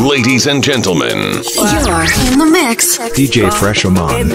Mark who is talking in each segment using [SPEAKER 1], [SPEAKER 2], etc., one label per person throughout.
[SPEAKER 1] Ladies and gentlemen,
[SPEAKER 2] you're in the mix.
[SPEAKER 3] DJ Fresh Oman.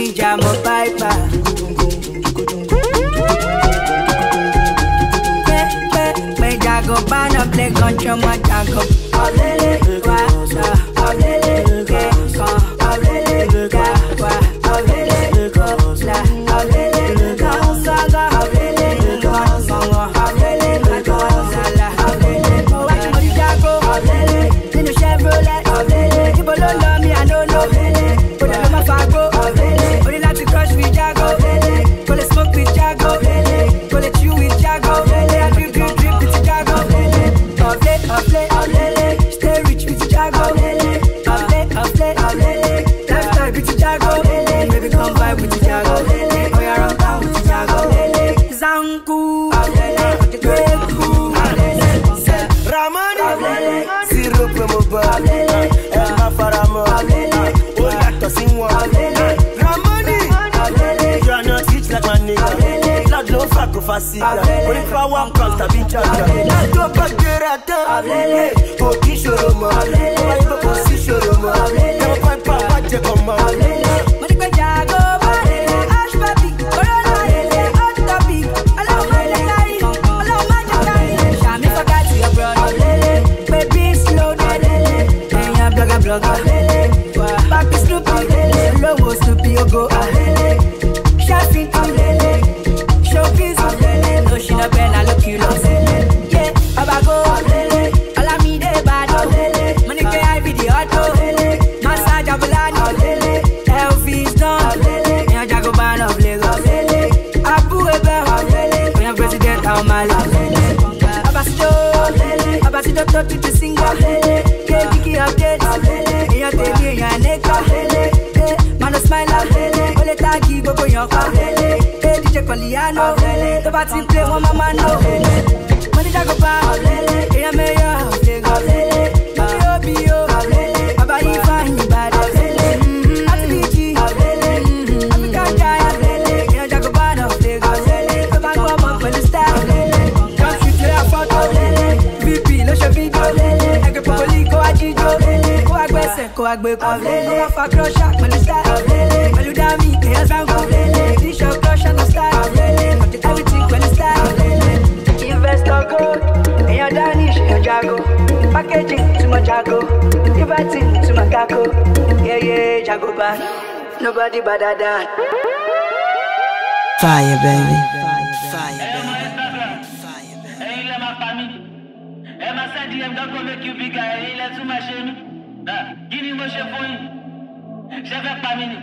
[SPEAKER 4] Nobody better than
[SPEAKER 5] fire, baby.
[SPEAKER 4] Fire, baby.
[SPEAKER 6] Fire, baby. Hey, let my family. Hey, my son, I'm gonna make you bigger. Hey, let's do my shame. Give me my chef for you. Chef family.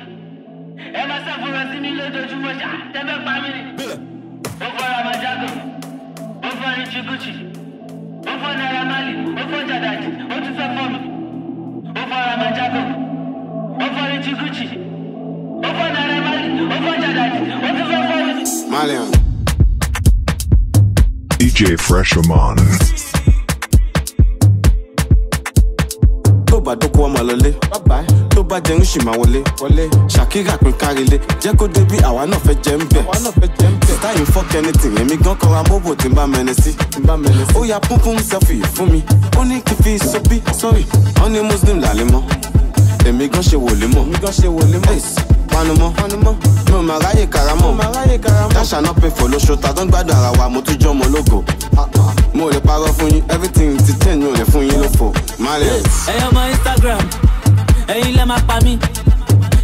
[SPEAKER 6] Hey, my son, for us, me little too much. Chef family. Over my jago. Over Richiguchi. Over Naira Marley. Over Jadaji. What to say for me? Over my jago. Over Richiguchi.
[SPEAKER 7] Malian.
[SPEAKER 3] DJ Fresh Oman.
[SPEAKER 7] Tó bá dókó ọmọ lọlé, tó bá jẹun ṣì máa wọlé. Shakira pín kárílé, jẹ́ kó débí àwa náà fẹ́ jẹ́ ń bẹ̀. Táyì fuck anything, èmi gan kọra mọ́bò tí ń bá mẹ́ni sí. Ó ya púnpún selfie fún mi, ó ní kí fi sọ́bí, sorry, wọ́n ní Muslim làlẹ́ mọ́. Èmi gan ṣe wòlé mọ́. Panamo, no maraye karamo. Dasha no pay for lo show, ta don gbádùn ara wa, mo tún jọ mo logo. Mo lè parọ́ fún yín, everything ti ten mo lè fún yín lófo. Malian.
[SPEAKER 5] Hey on my Instagram, hey let my pa mi.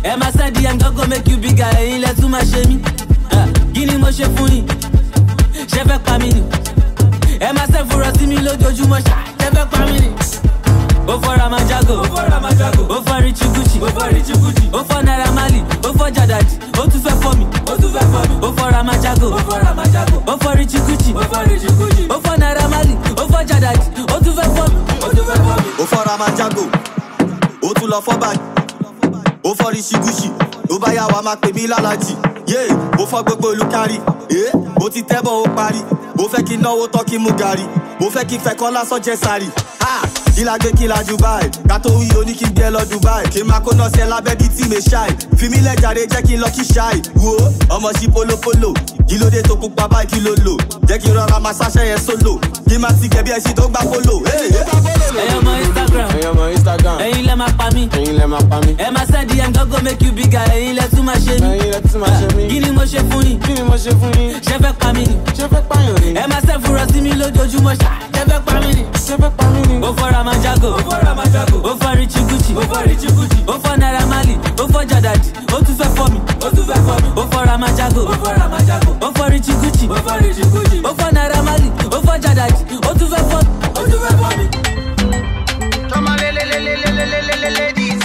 [SPEAKER 5] Hey my send DM go make you bigger, hey let too much me. Gini mo ṣe fún yín, ṣe fẹ́ pa mí ni. Hey my send for us mi lójoojúmọ́, ṣe fẹ́ pa mí ni. O for Ramajago, o for Richiguchi, o for Naira Marley, o for Jadaji, o tún fẹ́ for mi, o for Ramajago, o for Richiguchi, o for Naira Marley, o for Jadaji, o tún fẹ́ for mi,
[SPEAKER 7] o for Ramajago, o tún lọ for bag, o for Richiguchi, o bá yá wa máa pè mí lálàjì, o for gbogbo olùkárí, o ti tẹ́bọ̀ o parí, o fẹ́ kí náwó tán kí mú gàrí, o fẹ́ kí fẹ́ kọ́ lásán jẹ́ sáré. Kila gbé kila Dubai, kátó wí oní kí n gbé lọ Dubai. Kí n máa kó náà sí ẹ lábẹ́ bíi tí mi ṣáì. Fi mí lẹ̀ jàre jẹ́ kí n lọ kí ṣáì. Wo ọmọ sí polopolo, kí ló dé tó pupa báyìí kí ló lò. Jẹ́ kí n rọra máa ṣáṣẹ́ yẹn sólò. Kí n máa ti gẹ̀bí ẹṣin tó gbá polo.
[SPEAKER 5] Hey, ọmọ me.
[SPEAKER 7] Ain't let my pa me.
[SPEAKER 5] Emma said the go make you bigger. Ain't let too much shame. Gini mo ṣe fún yín. Ṣé fẹ́ pa mí ni. Emma said for us mi lójoojúmọ́ ṣá. Ṣé fẹ́ pa mí ni. Ó fọ́ Ramajago. Ó fọ́ Richie Gucci. Ó fọ́ Naira Marley. Ó fọ́ Jadadi. Ó tún fẹ́ fọ́ mi. Ó fọ́ Ramajago. Ó fọ́ Richie Gucci. Ó fọ́ Naira Marley. Ó fọ́ Jadadi. Ó tún fẹ́ fọ́ mi.
[SPEAKER 8] Come on, ladies.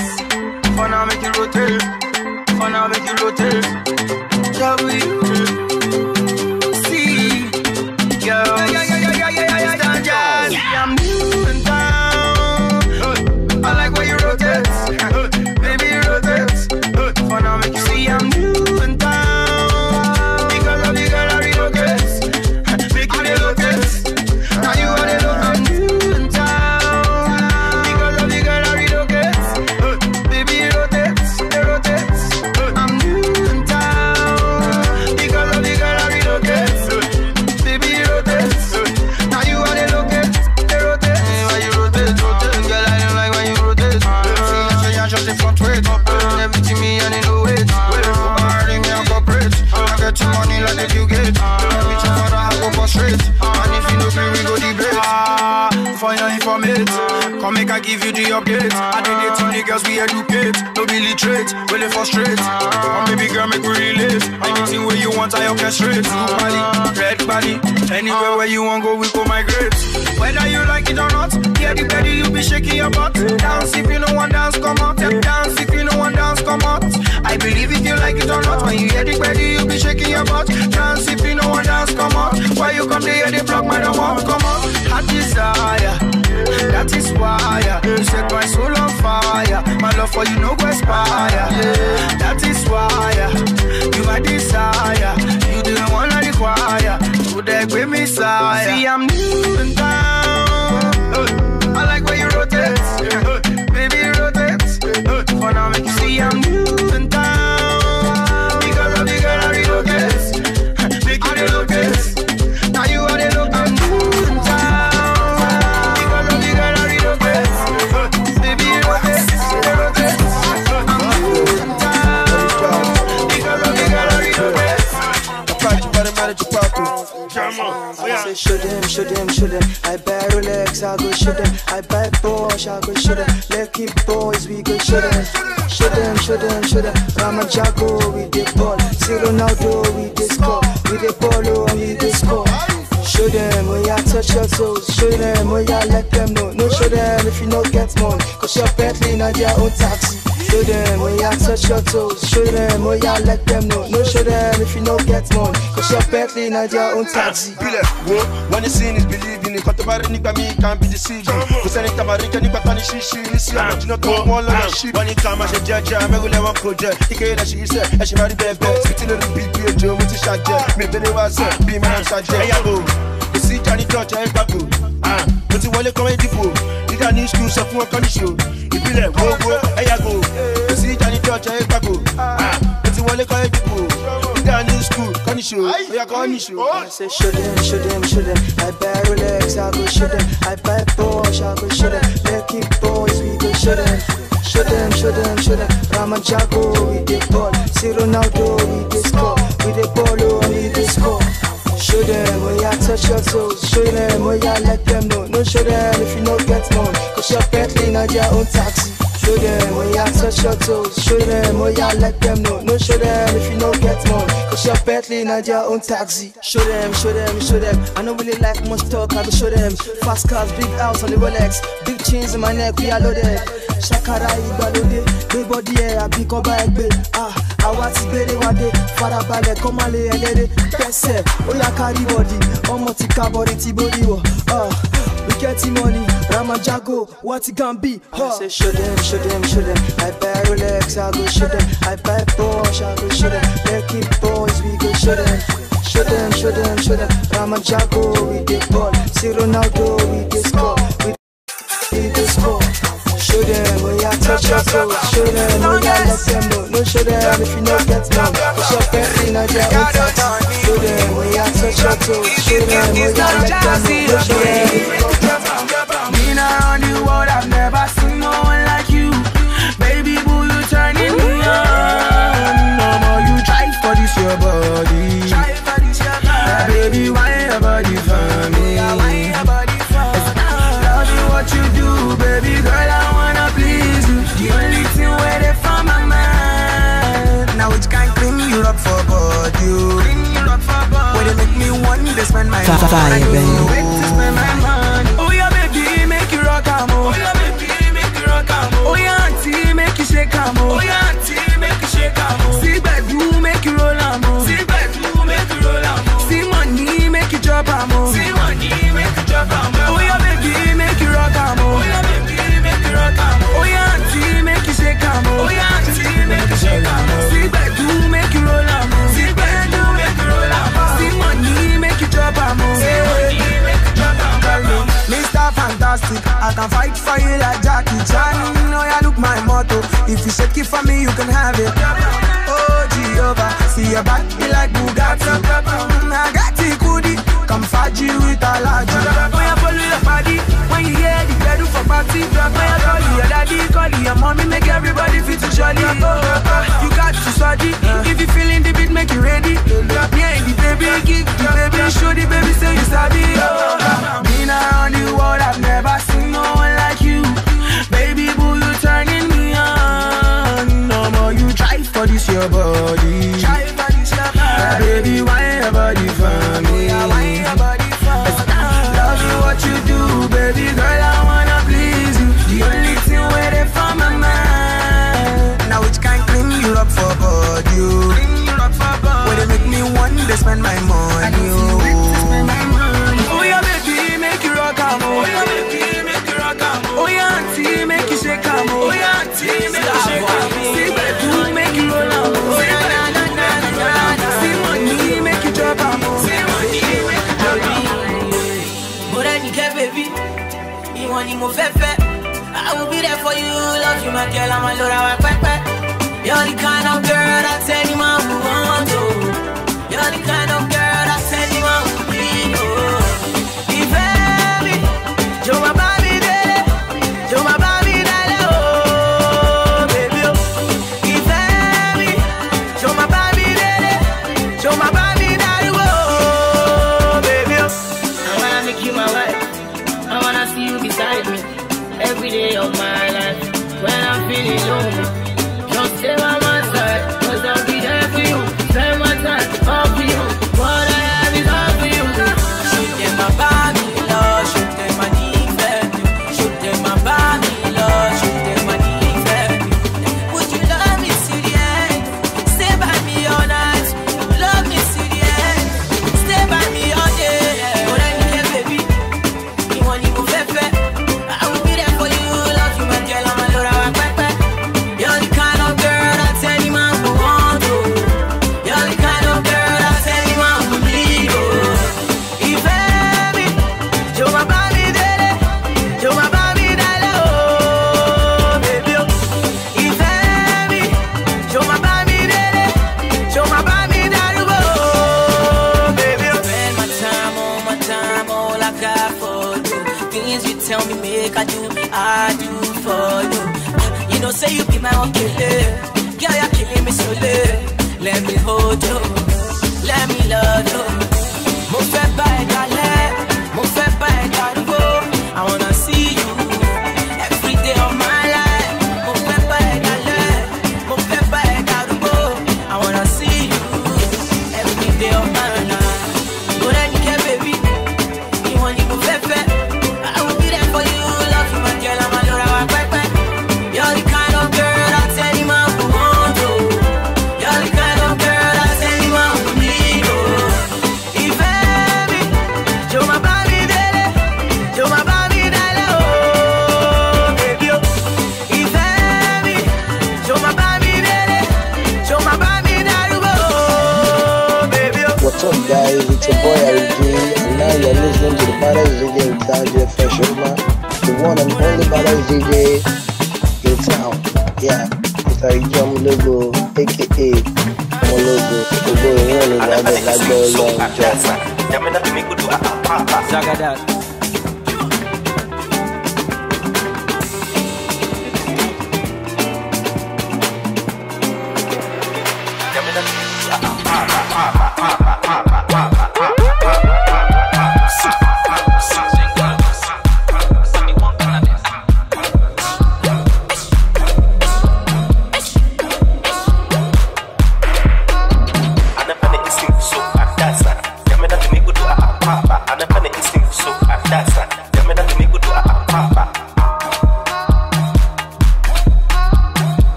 [SPEAKER 8] For now, make it rotate. Shall we see? Girl, stand just. I'm moving down. I like where you rotate. Baby, rotate. For now, make you see I'm moving down. Because of the girl I relocate. Make you relocate. Now you are the look. I'm moving down. Because of the girl I relocate. Baby, rotate. I'm moving down. Because of the girl I relocate. Baby, rotate. Now you are the locate. Rotate. Why you rotate? Girl, I don't like when you rotate. See, I just the front weight. Everything me and in the weight. Party me and corporate. I get your money like that you get. Every time I go for straight. And if you know me, we go debate. For your informate. Come make I give you the update. I did it to the girls we educate. No be literate, really frustrate. Come baby girl, make we relate. Anything where you want, I orchestrate. Blue body, red body. Anywhere where you want go, we go migrate. Whether you like it or not, yeah, the belly you be shaking your butt. Dance if you know one dance, come out. Dance if you know one dance, come out. I believe if you like it or not. When you hear the belly, you be shaking your butt. Dance if you know one dance, come out. Why you come there, they block my don't want come out. Hot desire, that is why you set my soul on fire. My love for you no go expire. That is why you my desire. You the one I require. You there with me sire. See I'm moving down. I like where you rotate. Baby rotate. For now make you see I'm moving down. Because of the girl I relocate. Make you relocate. Now you are the look. I'm moving down. Because of the girl I relocate. Baby rotate. I'm moving down. Because of the girl I relocate.
[SPEAKER 9] Say show them. I buy Rolex, I go show them. I buy Porsche, I go show them. Lucky boys, we go show them. Show them. Ramajago, we dey ball. See Ronaldo, we dey score. We dey ball, and we dey score. Show them, oh yeah, touch your toes. Show them, oh yeah, let them know. No, show them if you no get money. Cause your Bentley not their own taxi. Show them, oh yeah, touch your toes. Show them, oh yeah, let them know. No, show them if you no get money. Cause your Bentley not their own taxi.
[SPEAKER 10] When the sin is believing in Kotabari Nipa me can't be deceived. Cause anytime I reach any batani shishi, listen, I'm not going to wall on shit. When it comes, I say, Jaja, I'm going to one project. He can't she said, and she married baby. Sitting in the big Joe with the shot jet. Me, baby, was be my shot jet. You see Johnny Touch, I back. But you want to come in the pool. You got new school, so for a show. You be like, whoa, I go. You see Johnny Touch, I back. But you want to come in the pool. You got new school, show. I say, show them. I buy Rolex, I go show them. I buy Porsche, I go show them. Lucky boys, we go show them. Show them. Ramajago, we dey ball. See Ronaldo, we dey score. We dey ball, and we dey score. Show them, oh yeah, touch your toes. Show them, oh yeah, let them know. No, show them if you no get money. Cause your Bentley not their own taxi. Show them, oh yeah, touch your toes. Show them, oh yeah, let them know. No, show them if you no get money. Cause your Bentley not their own taxi. Show them. I don't really like much talk, I will show them. Fast cars, big house on the Rolex. Big chains in my neck, we are loaded. Shakara, Ibalode. Big body, I pick up by a bit. I want to be the one day. Farabale, come on, lady. Pese, oh yeah, carry body. Omotika body, Tibodi. We get money. Ramajago, what it can be? I say, show them. I buy Rolex, I go show them. I buy Porsche, I go show them. Lucky boys, we go show them. Show them. Ramajago, we dey ball. See Ronaldo, we dey score. We dey score. Show them, oh yeah, touch your toes. Show them, oh yeah, let them know. No, show them if you no get money. Cause your Bentley not their own taxi. Show them, oh yeah, touch your toes. Show them, oh yeah, let them know. No, show them if you no get money.
[SPEAKER 8] Been around the world, I've never seen no one like you.
[SPEAKER 9] baby girl, I wanna please you. The only thing where they from my mind. Now which can clean you up for body, where they make me want to spend my money. Oh yeah, baby, make you rock 'em, oh yeah, baby, make you rock 'em, oh yeah, auntie, make you shake 'em, oh yeah, auntie, make you shake 'em, oh. See bedroom, make you roll 'em, oh. See bedroom, make you roll 'em, oh. See money, make you drop 'em, oh. See money, make you drop 'em, oh. Oh yeah, baby, make you rock 'em, oh. Oh yeah, baby, make you rock 'em, oh. Oh yeah, auntie, make you shake 'em, oh. Oh yeah, auntie, make you shake 'em, oh. See bedroom, make you roll 'em, oh. See bedroom, make you roll 'em, oh. See money, make you drop 'em, oh. See money, make you drop 'em, oh. Mr. Fantastic, I can fight for you like Jackie Chan. Oh yeah, look my motto. If you shake it for me, you can have it. Oh Jehovah, see your back be like Bugatti. I got it goodie, come faji with a large. When you follow your body, when you hear the pedal for party, when you call your daddy, call your mommy, make everybody feel too jolly. You got to study, if you feeling the beat, make you ready. Yeah, the baby, give the baby, show the baby, say you sabi. Been around the world, I've never seen no one like you. Baby boo, you turning me on. No more you try for this your body. Yeah, baby, why your body for me? Love you what you do, baby girl, I wanna please you. The only thing where they from my mind. Now which can clean you up for body, where they make me want to spend my money. Oh yeah, baby, make you rock 'em, oh yeah, baby, make you rock 'em, oh yeah, auntie, make you shake 'em, oh yeah, auntie, make you shake 'em, see bedroom, make you roll 'em, oh yeah, see money, make you drop 'em, see money, make you drop 'em.
[SPEAKER 5] More than you care, baby, you want you move fair. I will be there for you, love you, my girl, I'm a load of pepper. You're the kind of girl that any man who want to. You're the kind of girl that any man who need to.
[SPEAKER 6] Every day of my life, when I'm feeling lonely, just stay by my side, 'cause I'll be there for you. Spend my time, all for you. What I have is all for you.
[SPEAKER 5] Shoot them my body, Lord, shoot them my knees, shoot them my body, Lord, shoot them my knees. Would you love me to the end? Stay by me all night. Love me to the end. Stay by me all day. What I need, baby, you want you move fair. Tell me, make I do for you. You know, say you be my own killer. Girl, you're killing me slowly. Let me hold you, let me love you. Mo fẹ́ bá ẹ dalẹ̀, mo fẹ́ bá ẹ darúgbó. I wanna see you every day of my life. Mo fẹ́ bá ẹ dalẹ̀, mo fẹ́ bá ẹ darúgbó. I wanna see you every day of my life. Go then, baby, you want you move fair. For you, love you, my girl, I'm a load of pepper. You're the kind of girl that any man who want to. You're the kind of girl that any man who need to. If baby, show my body daily, show my body daily, oh baby, oh. If baby, show my body daily, show my body daily, oh baby, oh.
[SPEAKER 11] What's up, guys? It's your boy RG, and now you're listening to the Brothers DJ in town, Fresh Oman. The one and only Brothers DJ in town. Yeah, it's our young logo, aka Mologo. The boy running around the long job.
[SPEAKER 5] Zagadat.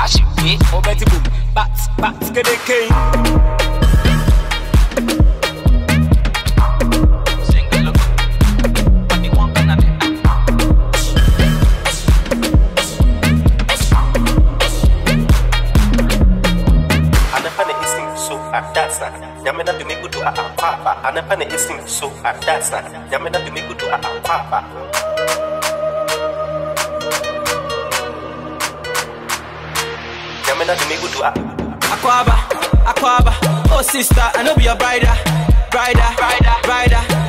[SPEAKER 5] Ashwe, oh Betty boom, bats, get a cane.
[SPEAKER 12] That's not. Yamena to me good to papa. And a penny is so that's not. Yamena to me good to papa. Yamena to me good to Aquaba. Oh sister, I know be your brider.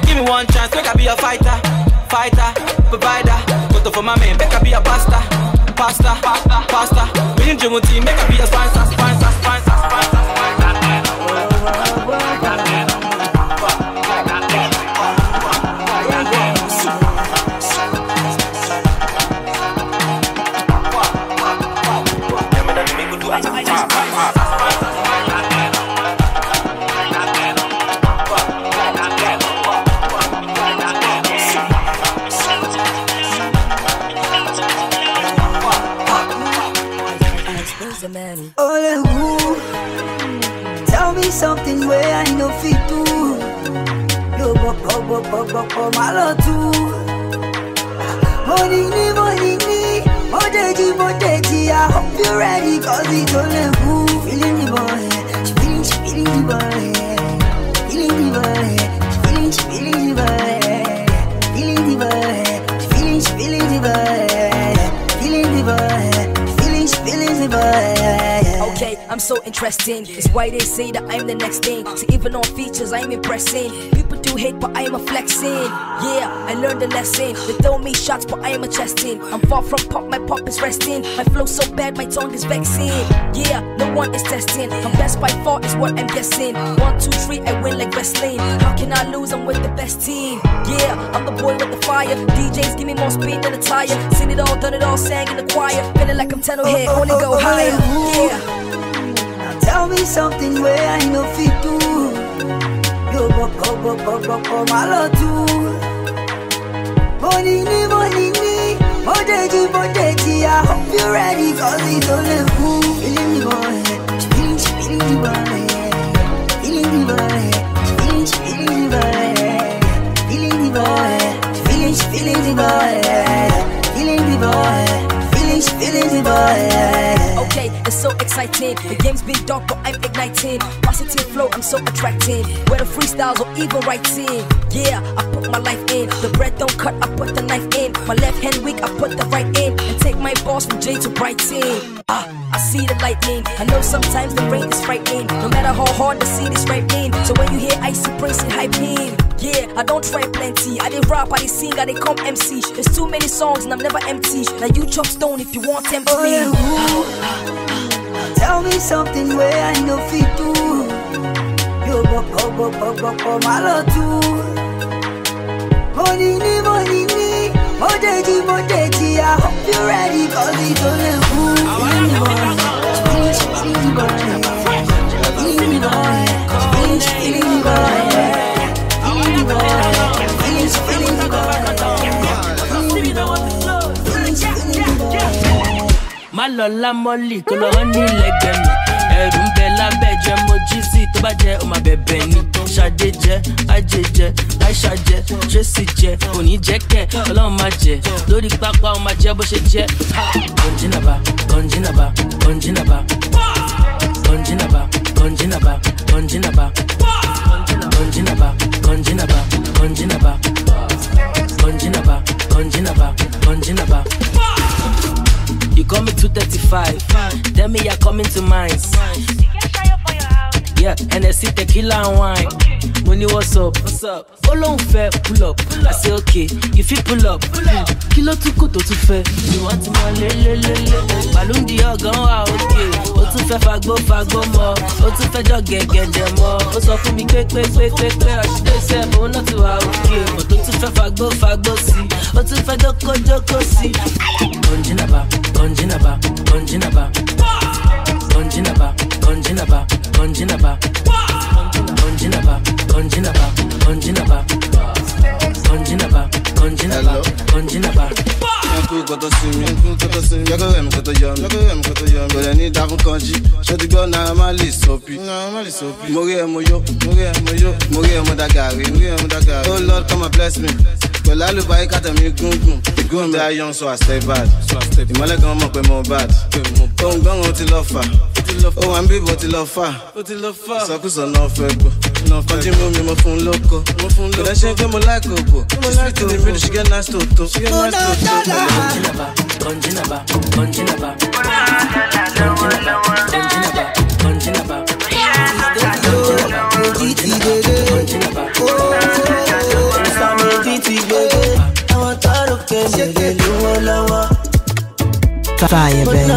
[SPEAKER 12] Give me one chance, make I be a fighter, provider. Go to for my man, make I be a pasta. We in Djibouti, make I be a sponsor.
[SPEAKER 9] Tell me something where I know fit to. Yo, my love too. Money, Modeji, I hope you're ready, cause it's only who. Feeling the boy, she feeling the boy. Feeling the boy, she feeling the boy. Feeling the boy, she feeling the boy. Feeling the boy, she feeling the boy.
[SPEAKER 13] Okay, I'm so interesting. It's why they say that I'm the next thing. So even on features, I'm impressing. People do hate, but I am a flexing. Yeah, I learned the lesson. They throw me shots, but I am a chesting. I'm far from pop, my pop is resting. My flow so bad, my tongue is vexing. Yeah, no one is testing. I'm best by far, is what I'm guessing. 1, 2, 3, I win like wrestling. How can I lose? I'm with the best team. Yeah, I'm the boy with the fire. DJs give me more speed than a tire. Seen it all, done it all, sang in the choir. Feeling like I'm 10 here, only go higher. Yeah.
[SPEAKER 9] Tell me something where I know fit to. Yo, my love too. Money, Modeji, I hope you're ready, cause it's only who. Feeling the boy, she feeling the boy. Feeling the boy, she feeling the boy. Feeling the boy, she feeling the boy. Feeling the boy, she feeling the boy.
[SPEAKER 13] Okay, it's so exciting. The game's been dark, but I'm igniting. Positive flow, I'm so attracting. Whether freestyles or even writing. Yeah, I put my life in. The bread don't cut, I put the knife in. My left hand weak, I put the right in. And take my balls from J to Brighton. I see the lightning. I know sometimes the rain is frightening. No matter how hard the seed is ripening. So when you hear icy praise and hyping. Yeah, I don't try plenty. I did rap, I did sing, I did come MC. There's too many songs and I'm never empty. Now you chop stone if you want tempt me.
[SPEAKER 9] Tell me something where I know fit to. Yo, my love too. Money, Modeji, I hope you're ready, cause it's only who. Feeling the boy, feeling the boy. Feeling the boy, feeling the boy. Feeling the boy, feeling the boy.
[SPEAKER 5] Malola Molly, kolo honey like me. Ẹ̀rù ń bẹ lábẹ́ jẹ́ mojí sí tó bá jẹ́ ó máa bẹ̀bẹ̀ ni. Ṣadé jẹ́, Ajé jẹ́, Aisha jẹ́, Tracy jẹ́, òní jẹ́ kẹ̀, Ọlọ́run máa jẹ́. Lórí pápá ó máa jẹ́ bó ṣe jẹ́. Gọ̀njínàbà, gọ̀njínàbà, gọ̀njínàbà. Gọ̀njínàbà, gọ̀njínàbà, gọ̀njínàbà. Gọ̀njínàbà, gọ̀njínàbà, gọ̀njínàbà. Gọ̀njínàbà, gọ̀njínàbà, gọ̀njínàbà. You call me 235, tell me you're coming to mine. Yeah, and I see tequila and wine. Money, what's up? Oh, long fair, pull up. I say, okay, if you pull up, kilo too good, too fair. You want to le. Balloon the organ, okay. Oh, too fair, fagbo more. Oh, too fair, just get them more. Oh, so for me, quick. I should say, but not too okay. But too fair, fagbo, see. Oh, too fair, joko, see. Gọ̀njínàbà, gọ̀njínàbà, gọ̀njínàbà. Gọ̀njínàbà, gọ̀njínàbà, gọ̀njínàbà. Gọ̀njínàbà, gọ̀njínàbà, gọ̀njínàbà. Gọ̀njínàbà, gọ̀njínàbà, gọ̀njínàbà.
[SPEAKER 7] Uncle got to see me, Jago M got to yum, but I need that country. Shut the gun, Naira Marley soapy. Moria Moyo, Modagari. Oh Lord, come and bless me. Well, I look like at me, Gun, they are young, so I stay bad. The Malay come up with more bad. Oh, gone on till offer. Oh, I'm big, but till offer. So, cause I'm not fair. No, continue me, my phone loco. But I shake them like Coco. She's sweet in the middle, she get nice to.
[SPEAKER 9] Fire, baby.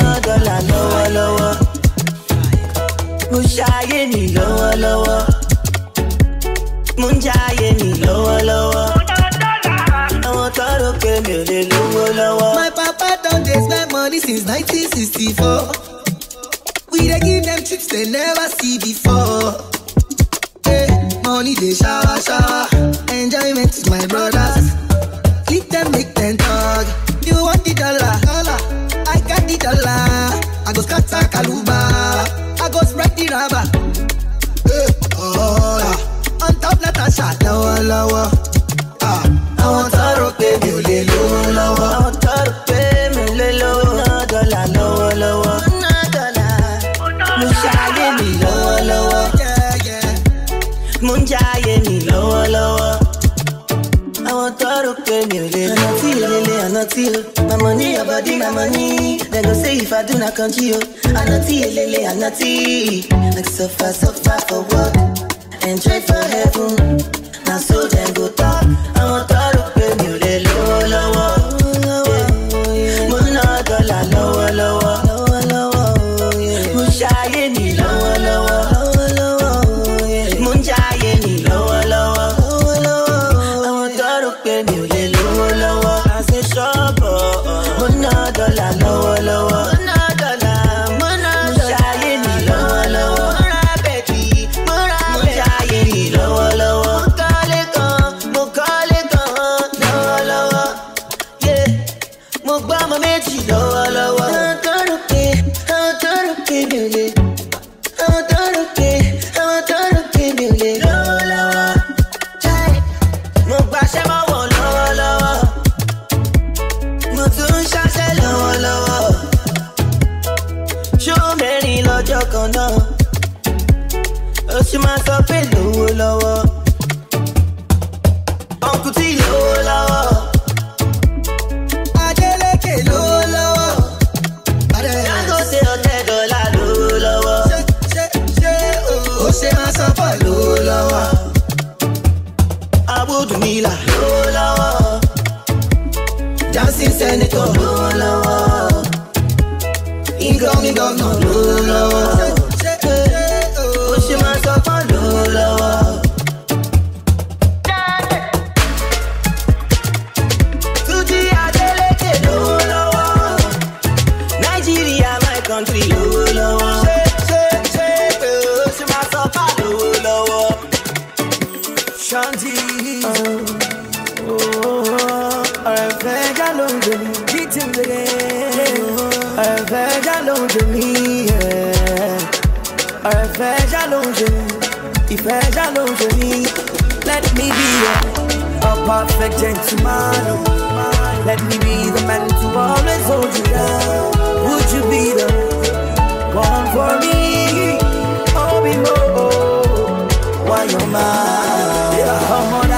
[SPEAKER 14] My papa done dey spend money since 1964. We dey give them trips they never see before. Hey, money they shower. Enjoyment with my brothers. Click them, make them talk. You want the dollar? I got the dollar. I go scatter Kaluba. I go spread the rubber. On top Natasha, lower. I want to rock baby, lower. I want to rock baby, lower. Dollar, lower. Mushaye me, lower. Yeah. Munjaye me, lower. I want to rock baby, I'm not till. My money, your body, my money. They go say if I do not continue. I'm not till. Like so far for work. Enjoy for heaven. Now so then go talk. I want to look baby, lower. Muna dollar, lower. Mushaye ni lower. Munjaye ni lower. I want to look baby, lower. I say shop, muna dollar, lower. She must have been lower. Uncle T lower. Adeleke lower. Jango se $10 lower. Oh, she must have been lower. Abu Dumila lower. Dancing Senator lower. Ingong no lower. She must have found lower. Tuji Adeleke lower. Nigeria, my country lower. She must have found lower. Shanti. Let me be a perfect gentleman. Let me be the man to always hold you down. Would you be the one for me? Oh, be more. Why you're mine? Come on,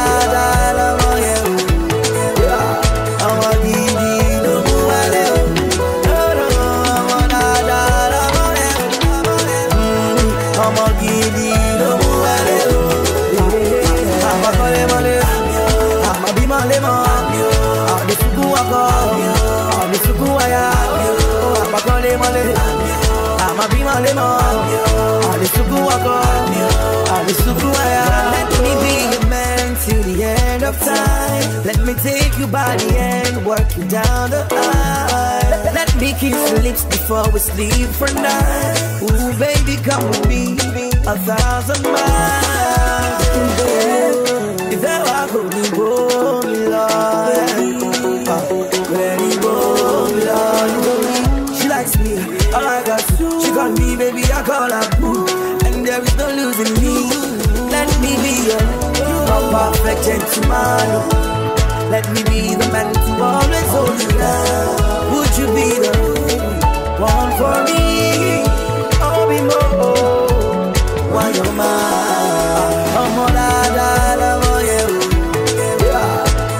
[SPEAKER 14] let me be your man till the end of time. Let me take you by the hand, work you down the aisle. Let me kiss your lips before we sleep for night. Ooh, baby, come with me 1,000 miles. If ever I could be born, Lord,
[SPEAKER 9] I got you. She call me baby, I call her boo. And there is no losing me. Let me be your perfect gentleman. Let me be the man to always hold you down. Would you be the one for me? Oh, be more. Why you're mine? I'm all I love you.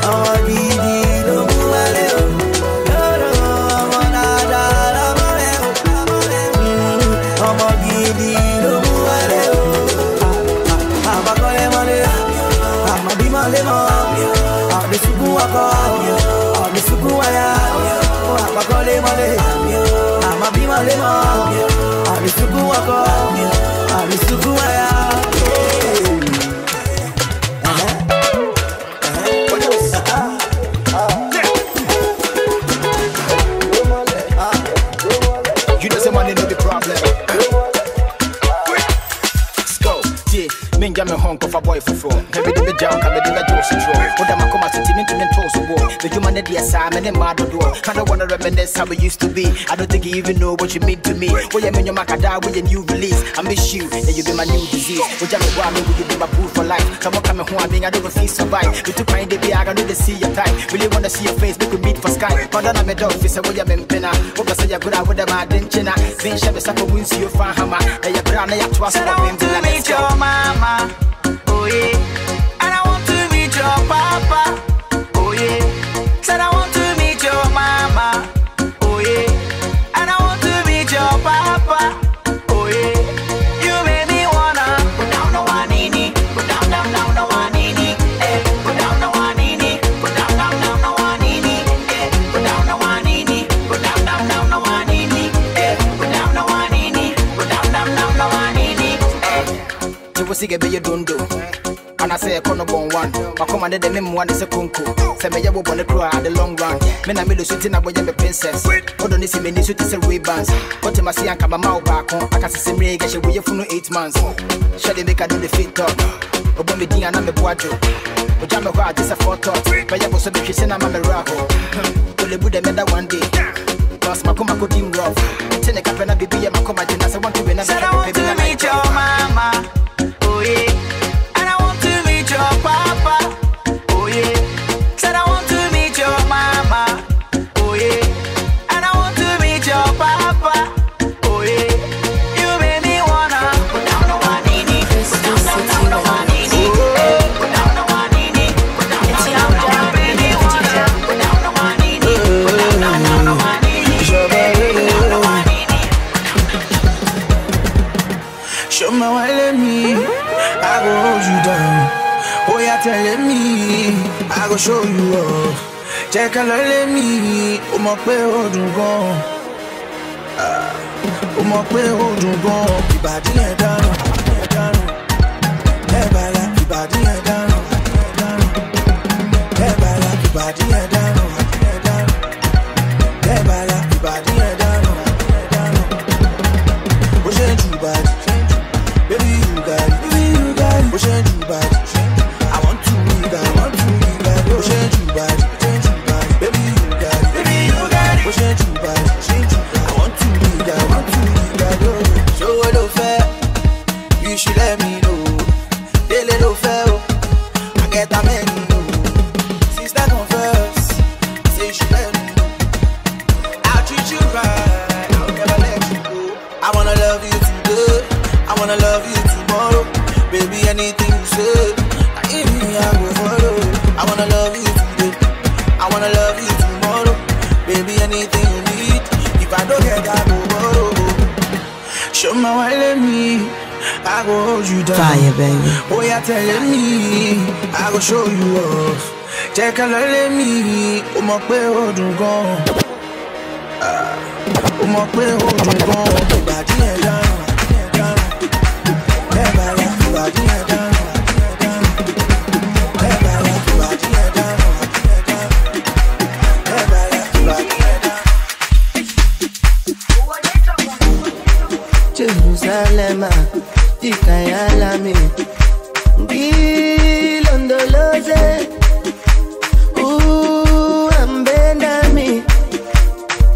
[SPEAKER 9] I'm Didi, no more.
[SPEAKER 15] You don't say money no be problem. Let's go. Yeah, me and me home for boy for four. Every day be down, come be the Joe control. But I'm a come to team into the toes of war. The human the assignment and mad door. I don't wanna reminisce how we used to be. I don't think you even know what you mean to me. When you mean your macadam with a new release, I miss you, and you be my new disease. Would you know me? Would you be my proof for life? Come on, come home, I mean I don't feel survive. You took my day, I don't see your type. Really wanna see your face, we could meet for Skype. But I'm a dog, face away, I'm in penna. What say you're good out with them, I didn't china. Then she was up and wins you for hammer. And you're brown, and you're twice.
[SPEAKER 8] I want to meet your mama, oh yeah. And I want to meet your papa, oh yeah. Said I want to meet your mama, oh yeah. And I want to meet your papa, oh yeah. You made me wanna put down the one knee, put down the one knee, eh. Put down the one knee, put down the one knee, eh. Put down the one knee, put down the one knee, eh. Put down the one knee, put down the one knee, eh.
[SPEAKER 15] You will see a baby don't do. And I say I can't go one. My command the meme one is a kunku. Say me ya wo wanna cry at the long run. Me na me lo shooting na boy me princess. Hold on see me ni shoot is a Ray-Bans. But my see anka ma back on. I can see me get she we for no 8 months. Shall they make her do the fit talk? Obo me din na me boajo. Oja me kwa this a photo. But ya bo so be say na ma me rap. Ole bu dem that one day. Cause my come go dim rough. Tene ka pena bibi ya makoma jina say want to be na.
[SPEAKER 8] Said I want to meet your mama. Oh yeah. Your papa, oh yeah. Said I want to meet your mama, oh yeah. And I want to meet your papa, oh yeah. You made me wanna put down the one knee, put down the one knee, put down the one knee, put down the one knee, you made me wanna put down the one knee, put down the one knee, put down the one knee.
[SPEAKER 9] Show me why let me, I go hold you down. Oh, you're telling me, I go show you off. Check a let me, oh my pay hold you gone. Oh my pay hold you gone. The body head down, head bala, the body head down, head bala, the body head down, head bala, the body head down. Oh, change you bad, baby you got it, oh change you bad.
[SPEAKER 16] Fire, baby.
[SPEAKER 9] Oh, you're telling me, I go show you off. Check a let me, oh my pay hold you gone. Oh my pay hold you gone. Body head down, head bala, body head down, head bala, body head down, head bala, body head down.
[SPEAKER 16] Jerusalem, Ikayalami, Bilondoloze, Ambendami,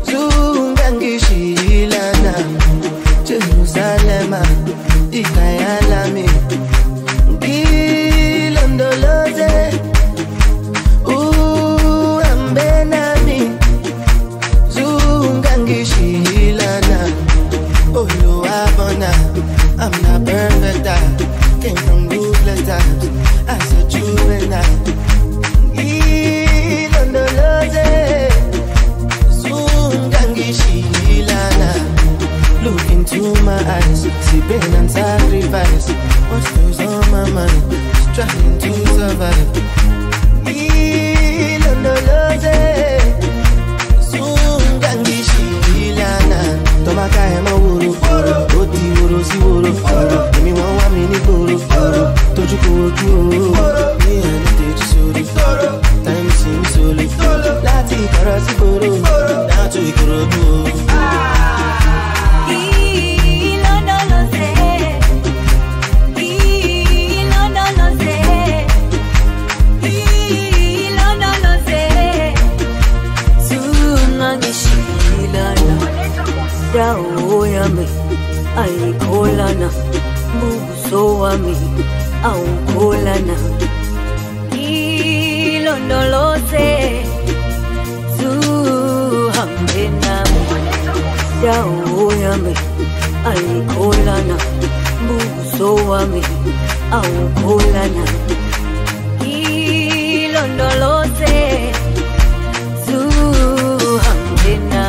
[SPEAKER 16] Zungangishila, Oh, you have on I'm not perfect. I came from ruthless times. I said juvenile. Look into my eyes, see pain and sacrifice. What's goes on my mind? Just trying to survive. Tomaka ema woro woro, oti woro si woro woro. Emi wan wa mi ni woro woro, toju ko oju woro. Me and the soro, time seems solo. Lati karasi woro, now to ikorodu.
[SPEAKER 17] Yami, I kolana, muso ami, au kolana. Ilondolo se, zu hambena. Yami, I kolana, muso ami, au kolana. Ilondolo se, zu hambena.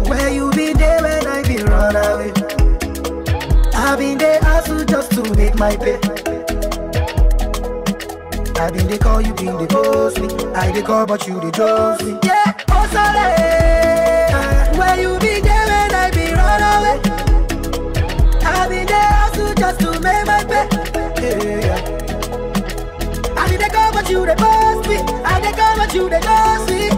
[SPEAKER 16] Where you been there when I been run away? I've been there hustle just to make my pay. I've been they call, you been they post me. I they call but you they chose me. Yeah, oh sorry. Where you been there when I been run away? I've been there hustle just to make my pay. Yeah.
[SPEAKER 9] you the boss me. I dey come at you the boss me.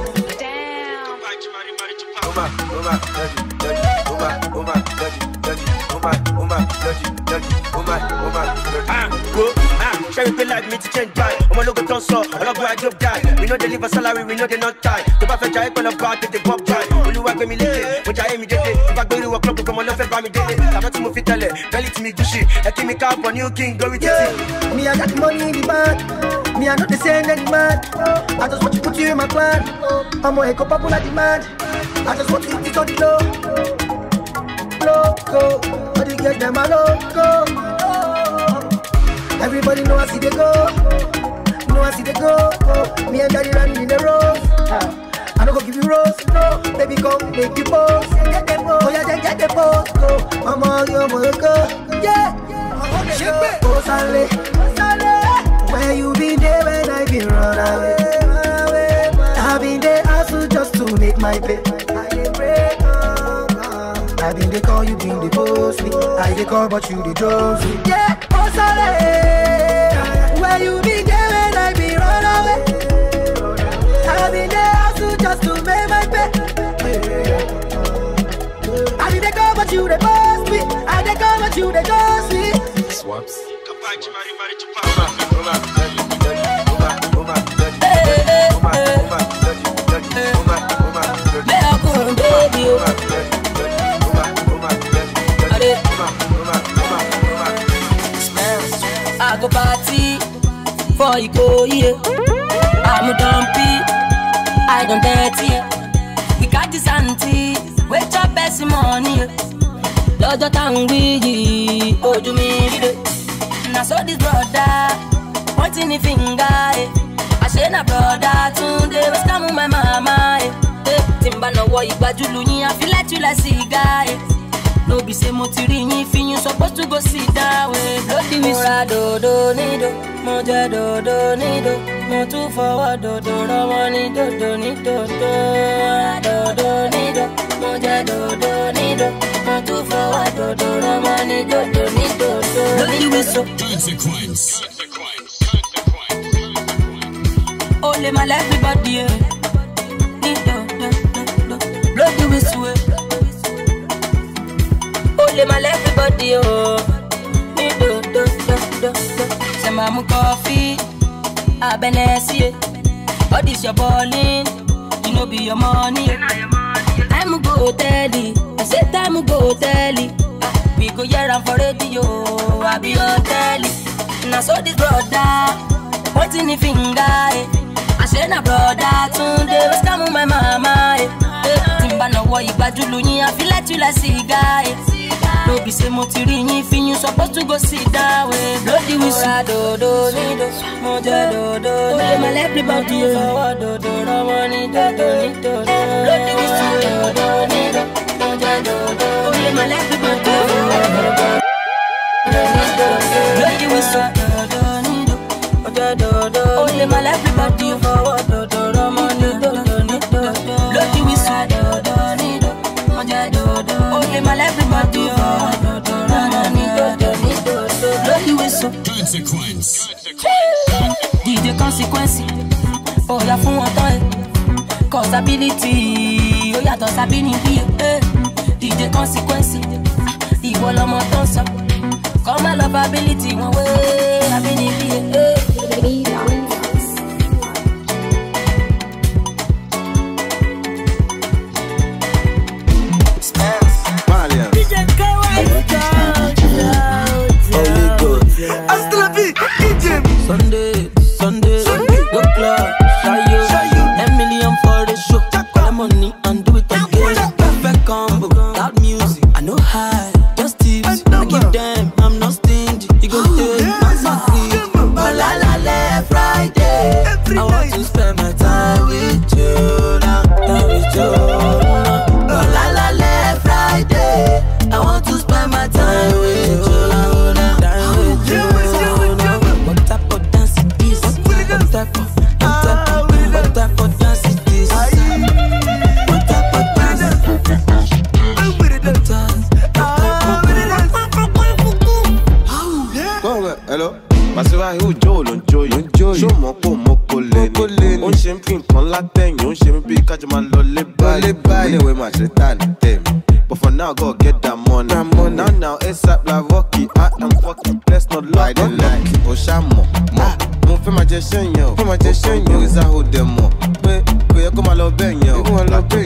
[SPEAKER 10] Share it like me to change guy. I'm a local dancer, I love where I job die. We know they live a salary, we know they not tie. The buffet try, call up God, they pop try. When you work with me later, which I aim immediately. If I go to a club, come on, love and buy me daily. I'm not to move it, tell it to me, Gucci. I keep me cap on you, king, go with it.
[SPEAKER 9] Me, I got money in the bank. Me, I not the same any man. I just want to put you in my plan. I'm a eco popular demand. I just want to hit it on the low. Loco, all the girls, them are loco. Everybody know I see they go. Know I see they go. Me and daddy running in the road. I don't go give you rose, no. Baby, come make you pose. Get the pose. Oh yeah, then get the pose. Go, mama, you wanna go? Yeah. Oh, Sale, where you been there when I been run away? I've been there also just to make my pay. I been they call, you been the post me. I they call, but you the drove me. Yeah, oh Sale, where you been there when I been run away? I've been there also just to make my pay. I been they call, but you the post me. I they call, but you the drove me.
[SPEAKER 10] Swaps.
[SPEAKER 5] I go party for you go here. I'm a dumpy, I don't dirty. We got this auntie, wait up best money. Dojo tangi, oh do me. Now so this brother pointing the finger. I say na brother today was come my mama. Timba no wo igbajulu yin, I feel like you like cigar. No be say motiri yin fi you supposed to go sit down. Bloody we do do nido, mo je do do nido, mo tu forward do do romani do do nido do do nido, mo je do do nido, mo tu forward do do romani do do nido do. Bloody we so
[SPEAKER 1] consequence.
[SPEAKER 5] Only my life everybody. Bloody we so. Only my life everybody, oh. Me do. Say mama coffee, I been see. All this your balling, you know be your money. I'm go telly, I said I'm go telly. We go here and for radio, I be your telly. Now so this brother, pointing the finger. I said na brother, today was come my mama. Timba no wo igbajulu yin, I feel like you like cigar. No be say motiri yin fi you supposed to go sit down. Bloody we do do nido, mo je do do. Only my everybody forward do do romani do do nido. Bloody we do do nido, mo je do do. Only my everybody forward bloody we do do nido, mo je do do. Only my everybody forward do do romani do do nido. Bloody we do do nido, mo je do do. Only my everybody
[SPEAKER 1] consequence.
[SPEAKER 5] DJ consequence. Oh yeah, fun one time. Causability. Oh yeah, ability. DJ consequence. Iwo lomo ton so. Come my love ability. One way ability. Sunday, go club, Shayo, $10 million for the show. Call money and do it again. Perfect combo, loud music, I know high, just tips. I give them, I'm not stingy. You go take my free. Oh la la la, Friday. I want to spend my time with you now, with you now. Oh la la la, Friday. I want to spend my time with you now, with you. What type of dance is this? What type of dance is this? What type of dance?
[SPEAKER 7] Hello, Masura, who Joe? enjoy. Show mo leni. On ṣe ń fi nǹkan látẹ̀yìn, on ṣe ń bí kájọ máa lọ lé báyìí. Anyway, my Zlatan, them. But for now, go get that money. Now, ASAP like Rocky. I am fucking blessed, not lie. They like Oshamo, mo fẹ́ máa jẹ ṣẹ́yìn. Is that who them more? Pé yẹ kó máa lọ bẹ́yìn.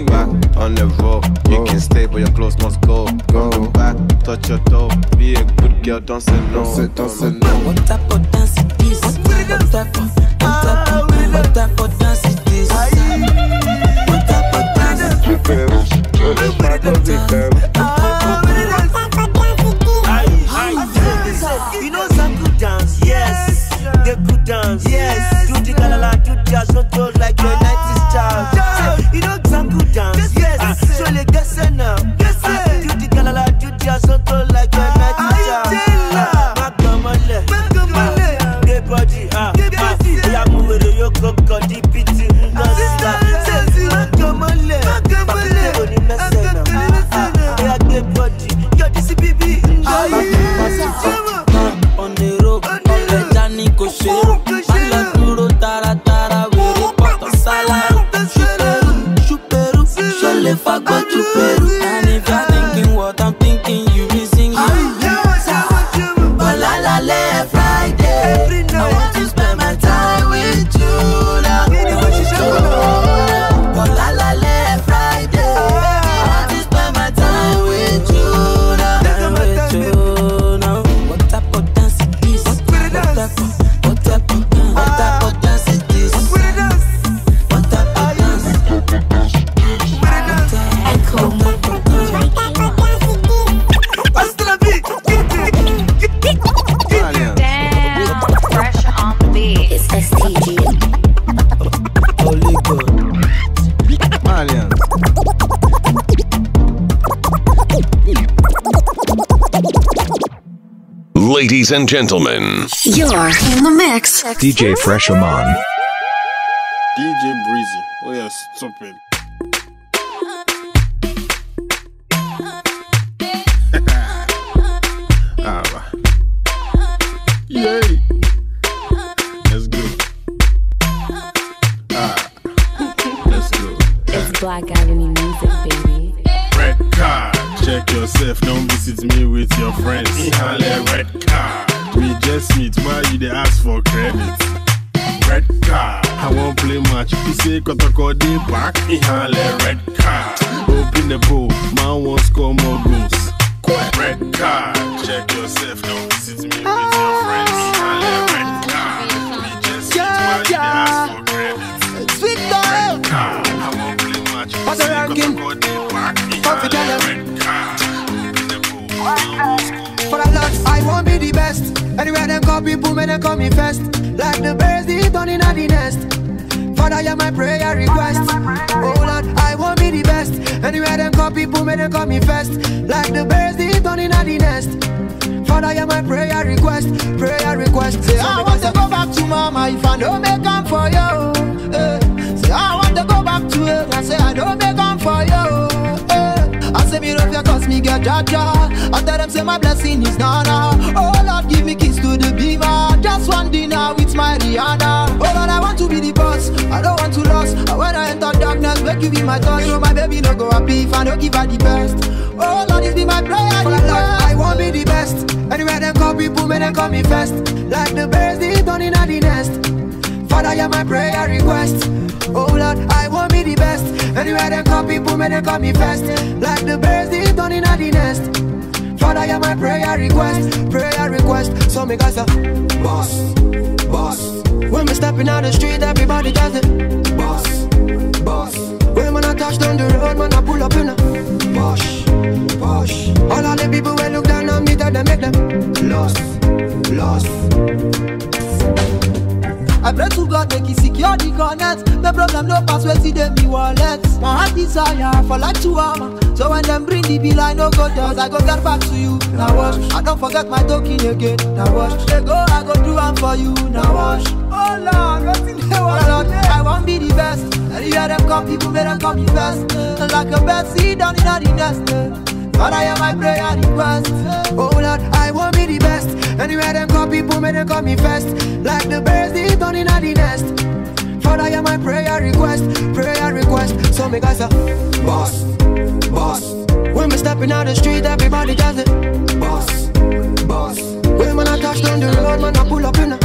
[SPEAKER 7] Back on the road, you can stay, but your clothes must go. Come back, touch your toe. Be a good girl, don't say no. Don't say no.
[SPEAKER 5] What type of dance is this? What type of dance is this? What type of dance is this?
[SPEAKER 14] You know some good dance, yes. They good dance, yes. Do the galala, do jazz, not all like your 90s child. You know some good dance, yes. So les gars c'est now. Do the galala, do jazz, not all like your 90s child. Magamale, gay body, ya move the yoko, the pity, Magamale, only messena. Ya gay body, yo this baby.
[SPEAKER 5] On the road, on the journey, go share. Mala duro, tara, we report salary. Chuperu, shole fagwa chuperu. And if you're thinking what I'm thinking, you missing me. Olalale Friday, I want to spend my time with you now. Olalale Friday, I want to spend my time with you now. What type of dance is this? What type of dance is this? What type of dance? Echo.
[SPEAKER 18] Damn, fresh on the beat.
[SPEAKER 17] It's STG.
[SPEAKER 16] Holy God. Malians.
[SPEAKER 1] Ladies and gentlemen,
[SPEAKER 2] You're in the mix.
[SPEAKER 3] DJ Fresh Oman.
[SPEAKER 10] DJ Breezy. Oh yeah, stop it. Yay. Let's go. Let's go.
[SPEAKER 17] It's Black Avenue music, baby.
[SPEAKER 10] Red card. Check yourself. Don't visit me with your friends. Red card. We just meet. Why you they ask for credit? Red card. I won't play match. You say Kotoko day back. Red card. Open the bowl. Man won't score more goals. Red card. Check yourself. Don't visit me with your friends. Red card. We just meet. Why you they ask for credit?
[SPEAKER 14] Sweet
[SPEAKER 10] Red card. I won't play match. You say Kotoko day back. Red card. Open the bowl. Man won't score more.
[SPEAKER 9] For a lot, I won't be the best. Anywhere them call people, may they call me first. Like the birds, they turn in the nest. Father, you're my prayer request. Oh Lord, I won't be the best. Anywhere them call people, may they call me first. Like the birds, they turn in the nest. Father, you're my prayer request. Say, I want to go back to mama if I don't make them for you. Say, I want to go back to her. I say, I don't make them for you. I say me love you cause me get jaja. I tell them say my blessing is nana. Oh Lord, give me keys to the beamer. Just one dinner with my Rihanna. Oh Lord, I want to be the boss. I don't want to lose. When I enter darkness, make you be my touch. So my baby no go happy if I don't give her the best. Oh Lord, this be my prayer. Lord, I won't be the best. Anywhere them call people, may they call me first. Like the birds, they turn in the nest. Father, you're my prayer request. Oh Lord, I won't be the best. Anywhere them call people, may they call me first. Like the birds, they turn in the nest. Father, you're my prayer request. So me guys boss. When me stepping out the street, everybody does it. Boss. When I touch down the road, man, I pull up in a Posh. All of the people when look down on me, tell them make them lost. I pray to God make he secure the connect. The problem no pass where see them me wallet. My heart desire for like to armor. So when them bring the bill I no go down. I go get back to you. Now wash. I don't forget my token again. Now wash. They go I go do one for you. Now wash. Oh Lord, what's in the world? I won't be the best. And you hear them come people, may them come the best. Like a bed seed down in the nest. Father, hear my prayer request. Oh Lord, I want be the best. Anywhere them call people, may they call me first. Like the birds, they turn in the nest. Father, hear my prayer request. So make us a boss. When we stepping out the street, everybody does it. Boss. When man I touch down the road, man I pull up in a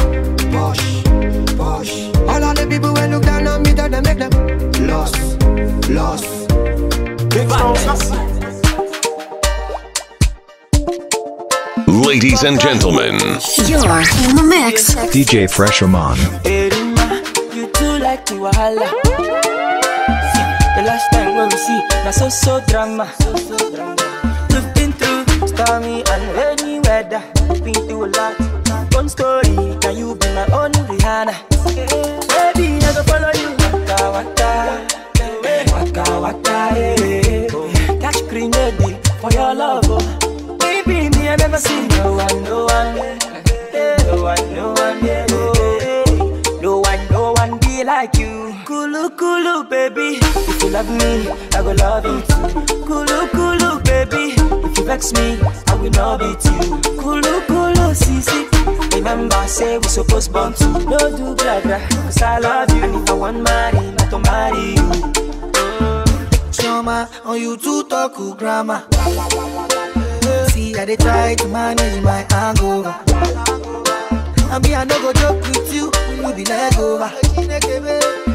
[SPEAKER 9] Posh. All of the people when look down on me, tell them make them lost. Big
[SPEAKER 1] Ladies and gentlemen,
[SPEAKER 2] you're in the mix.
[SPEAKER 3] DJ Fresh Oman.
[SPEAKER 14] You too like the wahala. The last time when we see, na so drama. We've been through stormy and rainy weather. Been through a lot. One story, can you be my own Rihanna? Baby, I go follow you. Waka, yeah. Catch grenade for your love, oh. Baby, me I never seen no one, yeah. No one be like you. Kulu, baby. If you love me, I will love you too. Kulu, baby. If you vex me, I will not beat you. Kulu, sisi. Remember, say we supposed born to. No do blah blah, cause I love you. And if I want marry, not to marry you.
[SPEAKER 9] Shoma, on you to talk grammar. See, I they try to manage my hangover. I mean, I no go joke with you, you be leg over.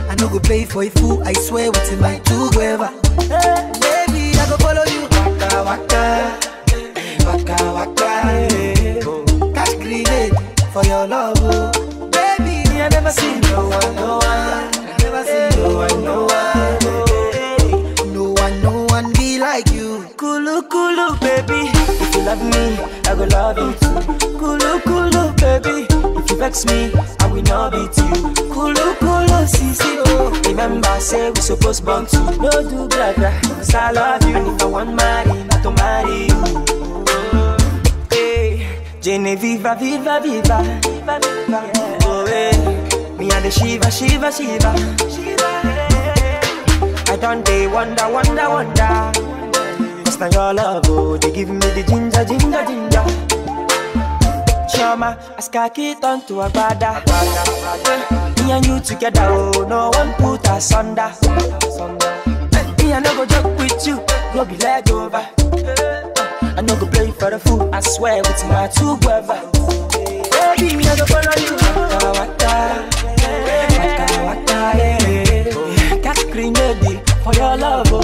[SPEAKER 9] I no go play for a fool, I swear what's in my two gueva. Hey, baby, I go follow you. Waka, catch grenade for your love, oh. Baby, I never seen no one. No one be like you.
[SPEAKER 14] Kulu, baby. If you love me, I go love you too. Kulu, baby. If you vex me, I will not beat you. Kulu, sisi. Remember, say we supposed born to. No do blah blah, cause I love you. And if I want marry, not to marry you. Hey, Genevieve, viva. Oh, hey. Me and the Shiva. I don't day wonder. Cause now your love, oh, they give me the ginger. Chama, I skaki turn to a brother. Me and you together, oh, no one put us under. Me I no go joke with you, no be leg over. I no go play for the fool, I swear with my two brother. Baby, me I go follow you. Waka, yeah. Catch grenade for your love, oh.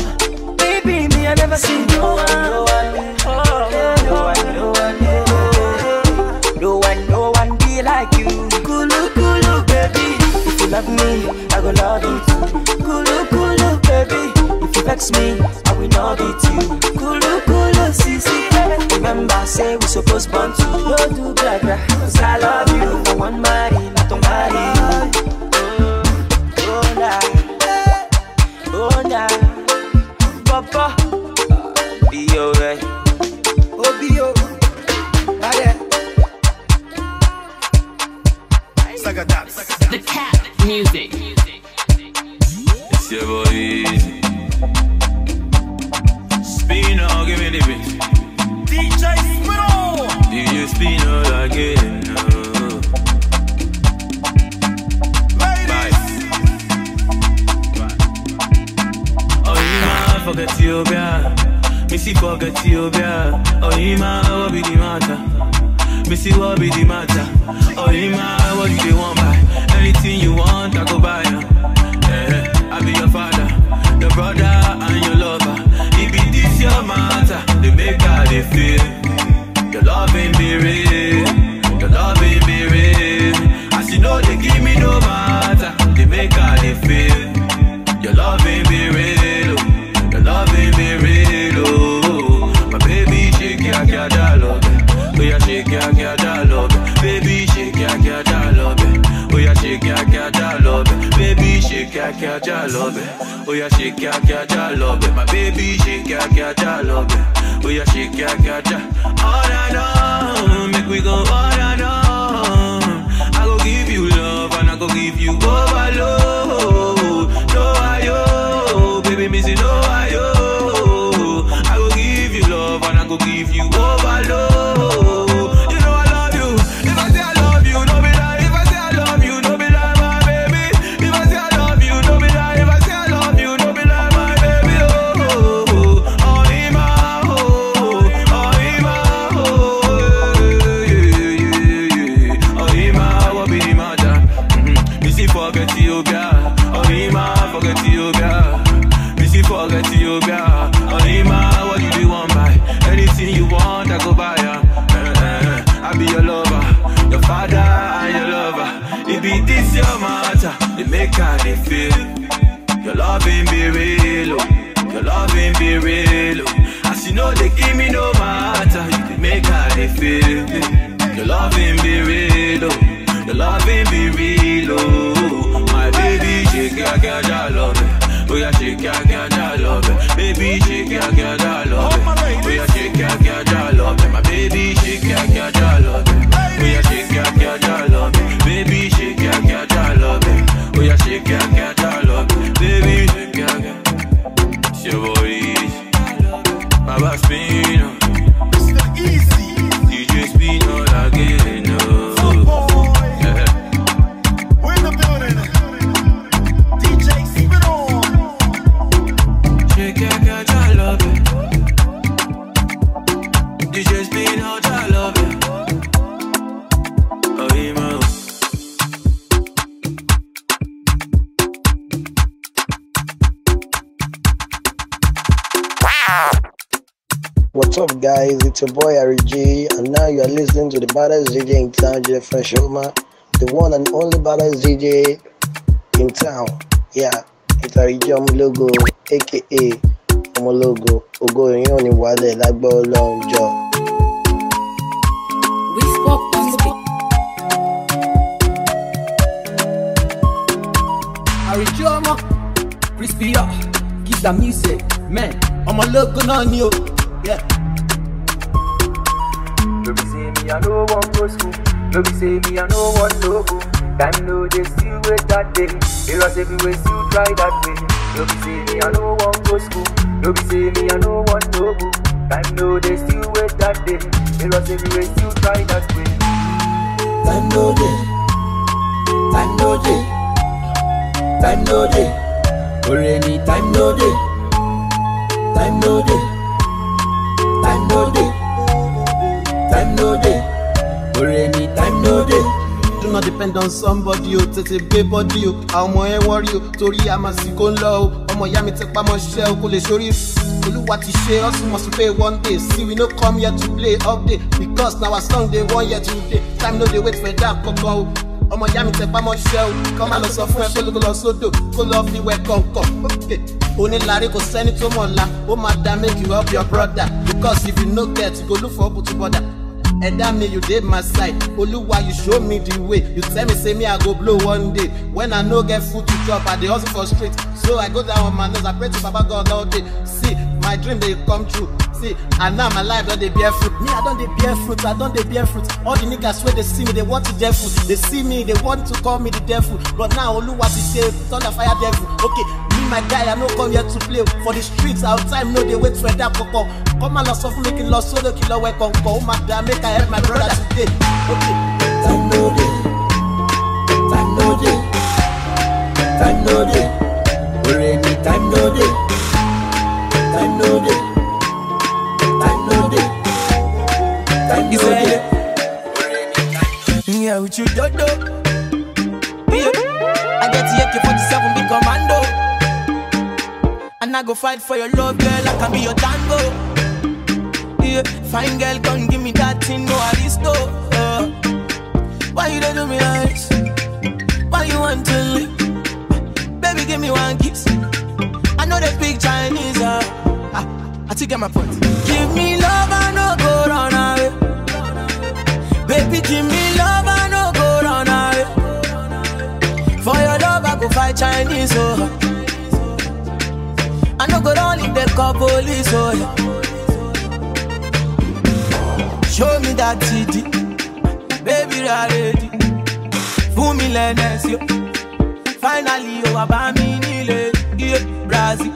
[SPEAKER 14] Baby, me I never seen no one. No one be like you. Kulu, baby. If you love me, I go love you too. Kulu, baby. If you vex me, I will not beat you. Kulu, sisi. Remember, say we supposed born to. No do blah blah, cause I love you. I want marry, not to marry you. Oh nah, Papa, be alright.
[SPEAKER 9] Oh, be alright.
[SPEAKER 19] The Cat Music.
[SPEAKER 20] It's your boy Easy. Spino, give me the beat. DJ Spino. DJ Spino again. Forget you, Missy forget you, oh Ima, what be the matter? Missy, what be the matter? Oh Ima, what do you want buy? Anything you want, I go buy. I be your father, your brother and your lover. If it is your matter, they make how they feel. Your love ain't be real, your love ain't be real. As you know, they give me no matter, they make how they feel. Your love ain't be real. Love me real, oh. My baby shake ya love. Oh yeah, shake ya love. Baby shake ya love. Oh yeah, shake ya love. Baby shake ya love. Oh yeah, shake ya love. My baby shake ya love. Oh yeah, shake ya all I know, make we go all I know. I go give you love and I go give you overload. No I baby, me say no I go give you love and forget Ethiopia. Orima, forget Ethiopia. Missy, forget Ethiopia. Orima, what you do want buy? Anything you want, I go buy ya. I be your lover, your father and your lover. It be this your matter, it make how they feel. Your loving be real, your loving be real. As you know they give me no matter, you can make how they feel. Your loving be real, your loving be real. My baby, shake your girl, I love it. Oh yeah, shake your girl, I love it. Baby, shake your girl, I love it. Oh yeah, shake your girl, I love it. My baby, shake your girl, I love it. Oh yeah, shake your girl, I love it. Baby, shake your girl, I love it. Oh yeah, shake your girl, I love it. Baby, shake your girl. It's your voice, my back spin. Mr. Easy, DJ spin all again.
[SPEAKER 10] We're in the building. DJ, keep it on.
[SPEAKER 20] Shake your girl, I love it. DJ spin all, I love it. Oh, emo.
[SPEAKER 11] What's up, guys? It's your boy Harry G, and now you are listening to the baddest DJ in town, J Fresh Oman, the one and only baddest DJ in town. Yeah, it's Harry G Logo, aka Omologo, Ogo Yoni Wale, Lagbo Long Jaw.
[SPEAKER 13] We spoke on the
[SPEAKER 15] Harry G crispy up, keep the music, man. I'm a logo on you. Yeah.
[SPEAKER 21] No be say me I no want go school. No be say me I no want to go. Time no they still wait that day. Errors everywhere still try that way. No be say me I no want go school. No be say me I no want to go. Time no they still wait that day. Errors everywhere still try that way.
[SPEAKER 15] Time no day. Time no day. Time no day. Already time no day. Time no day. Time no day, time no day, already time no day. Do not depend on somebody, oh, to say baby body, oh. I'm more worry, oh, Tori, I'm a sick on low. I'm a yammy take my shell, call it shori. What you share, also must pay one day. See, we no come here to play all day because now our song they 1 year today. Time no they wait for that cocoa. I'm a yammy take my shell. Come and suffer, go so love the way come. Okay. Only Larry go send it to Mola. Oh, madam, make you help your brother. Because if you no get, you go look for people to bother. And that mean you did my side. Oluwa, you show me the way. You tell me, say me, I go blow one day. When I no get food to chop, I dey hustle for street. So I go down on my nose, I pray to Baba God all day. See, my dream they come true. See, and now my life don't they bear fruit. Me, I don't they bear fruit. I don't they bear fruit. All the niggas where they see me, they want to deaf fruit. They see me, they want to call me the devil. But now Oluwa to say, thunder fire devil. Okay. My guy, I no come here to play for the streets. Our time, no, they wait for that coco. Come and lost of making lost so the killer way come. Oh my God, make I help my brother today. Okay, time no day, time no day, time no day, already time no day, time no day, time no day, time no day, yeah, with you JOJO. I get the AK-47 big commando. And I go fight for your love, girl, I can be your tango. Yeah, fine girl, come give me that thing, no aristo. Why you don't do me nice? Why you want to leave? Baby, give me one kiss. I know they speak Chinese, I think get my point. Give me love, I no go run away. Baby, give me love, I no go run away. For your love, I go fight Chinese, oh. I no go run if they call police, oh yeah. Show me that TD, baby, ready. Fool me, let's yo. Finally, you are me, nile, yeah, Brazil.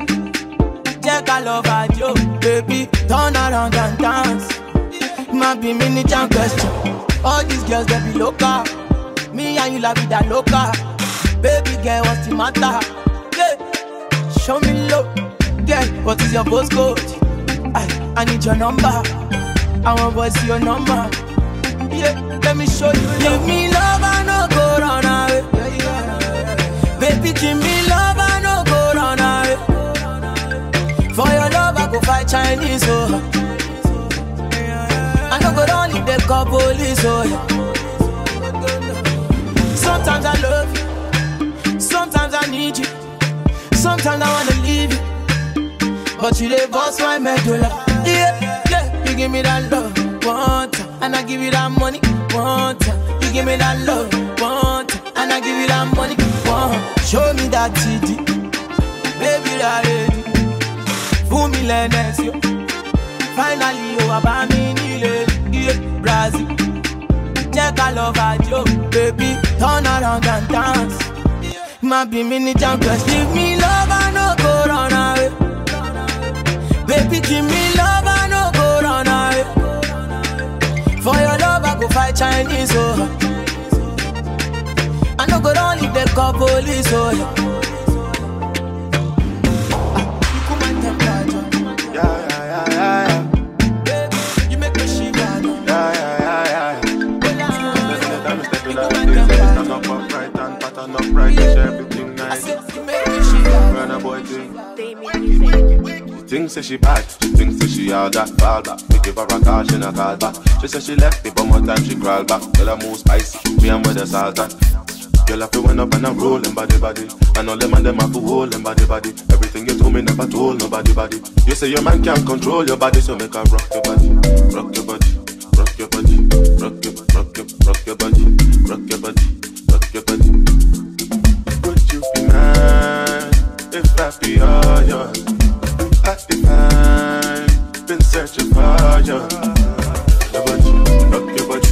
[SPEAKER 15] Check I love at you, baby. Turn around and dance. Might be mini jam question. All these girls, they be local. Me and you la vida loca. Baby girl, what's the matter? Yeah, show me love. Girl, what is your postcode? I need your number. I want to see your number. Yeah, let me show you. Give me love, I no go run away.
[SPEAKER 9] Chinese, oh. I no go down if they call police, oh. Sometimes I love you, sometimes I need you, sometimes I wanna leave you, but you dey boss my medulla. Yeah, yeah, you give me that love, one time, and I give you that money, one time. You give me that love, one time, and I give you that money, one. Show me that TD, baby, that lady. Fool me, Lennes, yo. Finally, you are by me, yeah, Brazil. Check I love you, baby. Turn around and dance. My be mini jumpers, give me love, I no go run away. Baby, give me love, I no go run away. For your love, I go fight Chinese, oh. I no go down if they call police, oh. You make me shiver, no.
[SPEAKER 10] Stand up upright and pattern upright, everything nice. Run a boy thing. She thinks that she bad, she thinks that she all that fall back. We give her a call, she not call back. She said she left me, but more time she crawl back. Tell her move spicy, me and with the Zlatan. Girl have to went up and I'm rolling body. And all them and them have to hold them body. Everything you told me never told nobody. You say your man can't control your body, so make her rock your body. Rock your body, rock your body, rock your body, rock your body, rock your body. Would you be mine if I be all yours? At the time, been searching for you. Your body, rock your body,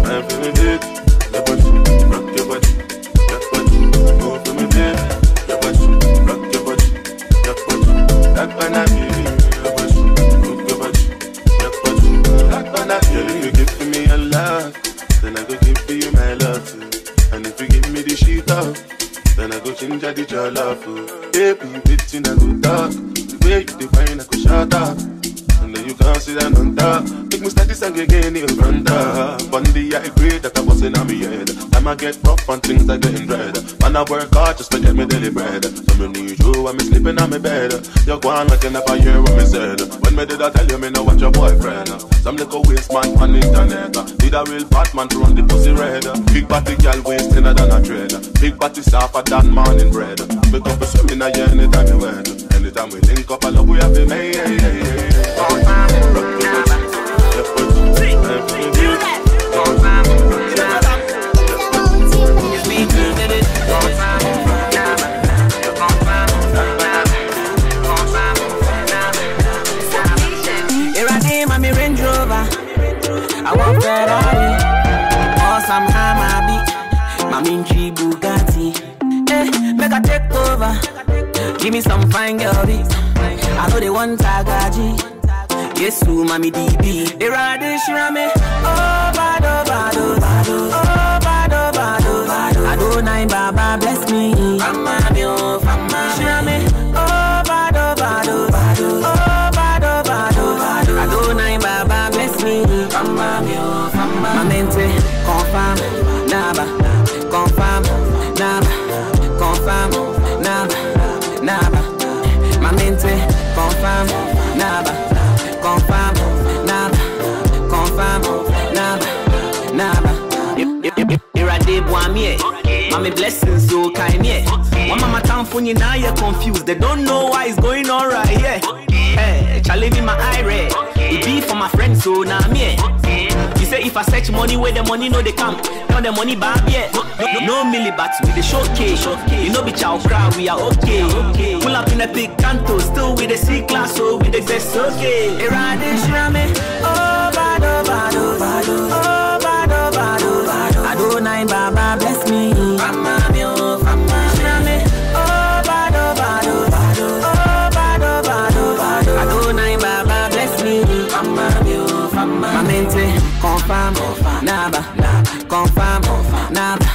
[SPEAKER 10] I'm feeling it. Your body, rock your body, move for me, baby. Your body, rock your body, that when I feel you. Your body, move your body, that when I feel you. You give me a love, then I go give you my love too. And if you give me the sheet up, then I go change the jollof. Baby, bitch, I go talk. The way you define, I go shut up. And then you can't sit down on top. Make me start this song again, you'll run up. One day I agree that I was in on me head. Time I get rough and things are getting dread. Man, I work hard just to get me daily bread. So me need you when me sleeping on my bed. You're going like you never hear what me said. When me did I tell you me know what your boyfriend? Some little waste man on the internet. Need a real bad man to run the pussy red. Big body girl waist thinner than a thread. Big body softer than morning bread. Wake up and swim in a year anytime you wed. Anytime we link up, I love we have to make.
[SPEAKER 5] I want Ferrari, or some Hammer, my Minchi Bugatti. Make a take over. Give me some fine girl, I know they want Tagaji. Yes, you, mommy DB. They ride this shame. Oh, bado, bado, bado. Oh, bado, bado, bado. Adonai Baba bless me. Fama, mio, fama. Shame. Oh, bado, bado, bado. Oh, bado, bado, bado. Adonai Baba bless me. Fama, mio, fama. My mente, confirm, naba. Confirm, naba. Confirm, naba. Naba. My mente, confirm, naba. Confirm, naba. Confirm, naba. Naba. Here I did one me. Mommy blessings so kind, yeah. One mama town for you now you're confused. They don't know why it's going on right, yeah. Hey, Charlie be my eye red. It be for my friends, so now me. You say if I search money where the money no they come. Tell the money back, yeah. No millibats with the showcase. You know be chow crowd, we are okay. Pull up in a big canto, still with the C-class, so with the zest, okay. Hey, ride this shame. Oh, bado, bado, bado. Oh, bado, bado, bado. Adonai Baba bless me. Fama, mio, fama. Shame. Oh, bado, bado, bado. Oh, bado, bado, bado. Adonai Baba bless me. Fama, mio, fama. My mente, confirm, naba. Confirm, naba.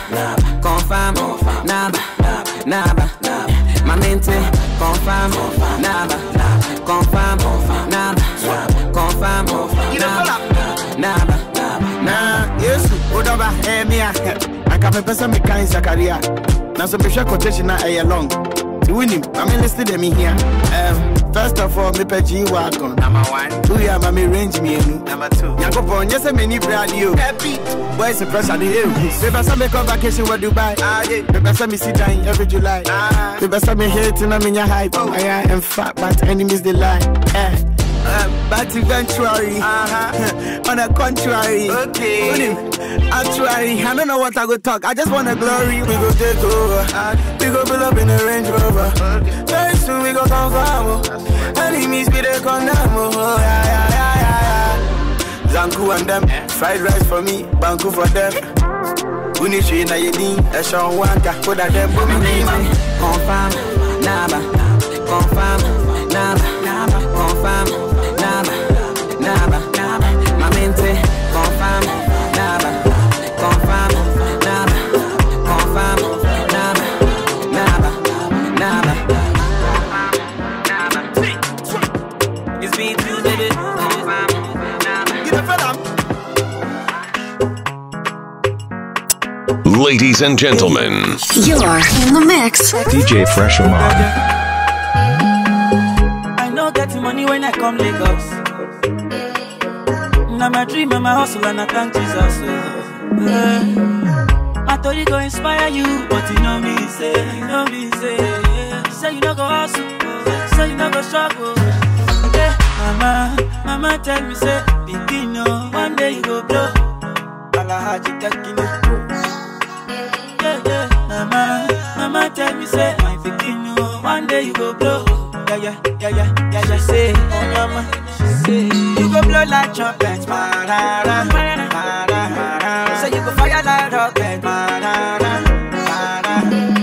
[SPEAKER 5] Confirm, naba. Naba. My mente, confirm, naba. Confirm, naba. Confirm, naba.
[SPEAKER 15] Nah, yes, Udaba, me. I can't person me kind Zakaria. Now some pressure quotation na a long.
[SPEAKER 4] win him. I'm listed them here. First of all, me pay G-Wagon. Number 1. 2 years, me range me. Number 2. Yankopon, yes, I many brand you. Happy. Boys, the pressure the hill. Paper some make on vacation with Dubai. Paper some me sit down every July. Paper some me hate and I'm in your hype. I am fat, but enemies they lie. But eventually, on the contrary, okay. Actually, I don't know what I go talk. I just want the glory. We go take over. We go build up in the Range Rover. Very soon we go confirm. Enemies be the condemn. Zanku and them, fried rice for me, Banku for them. Unishi na yedin, a show one ka put at them. Confirm, naba, confirm, naba, confirm, naba, my mente, confirm, naba, confirm, naba, confirm, naba. It's me too, baby.
[SPEAKER 1] Ladies and gentlemen,
[SPEAKER 2] you're in the mix.
[SPEAKER 3] DJ Fresh Oman.
[SPEAKER 5] I know getting money when I come Lagos. Now my dream and my hustle and I thank Jesus. I thought you go inspire you, but you know me say, say you don't go hustle, say you don't go struggle. Yeah, mama tell me say, begin one day you go blow. Alahaji taking it. Yeah, mama tell me say, my begin one day you go blow. Yeah, she say, oh mama, she say, you go blow like trumpet, marara, so you go fire like rocket, marara.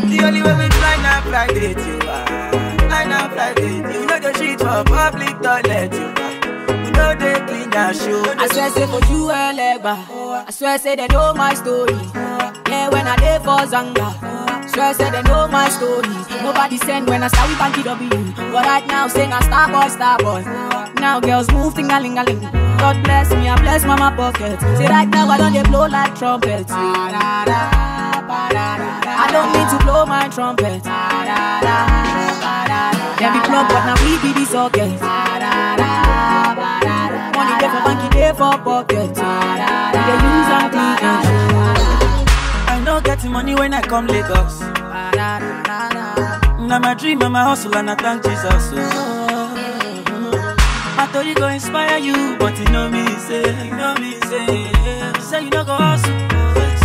[SPEAKER 5] The only way we fly now private you are, line up private. You know the shit for public toilet you are. You know they clean that shoe.
[SPEAKER 13] I swear say for you a legba. I swear say they know my story. Yeah, when I dey for Zanga. Swear say they know my story. Nobody send when I start with Banky W. But right now saying I star boy. Now girls move ting-a-ling-a-ling. God bless me, I bless mama pocket. Say right now I don't dey blow like trumpet. I don't need to blow my trumpet. Then be plug but now we be the socket. Money day for Banky, day for pocket. They use and clean.
[SPEAKER 5] I know getting money when I come Lagos. Now my dream and my hustle and I thank Jesus. I thought you go inspire you, but you know me say, say you don't go hustle,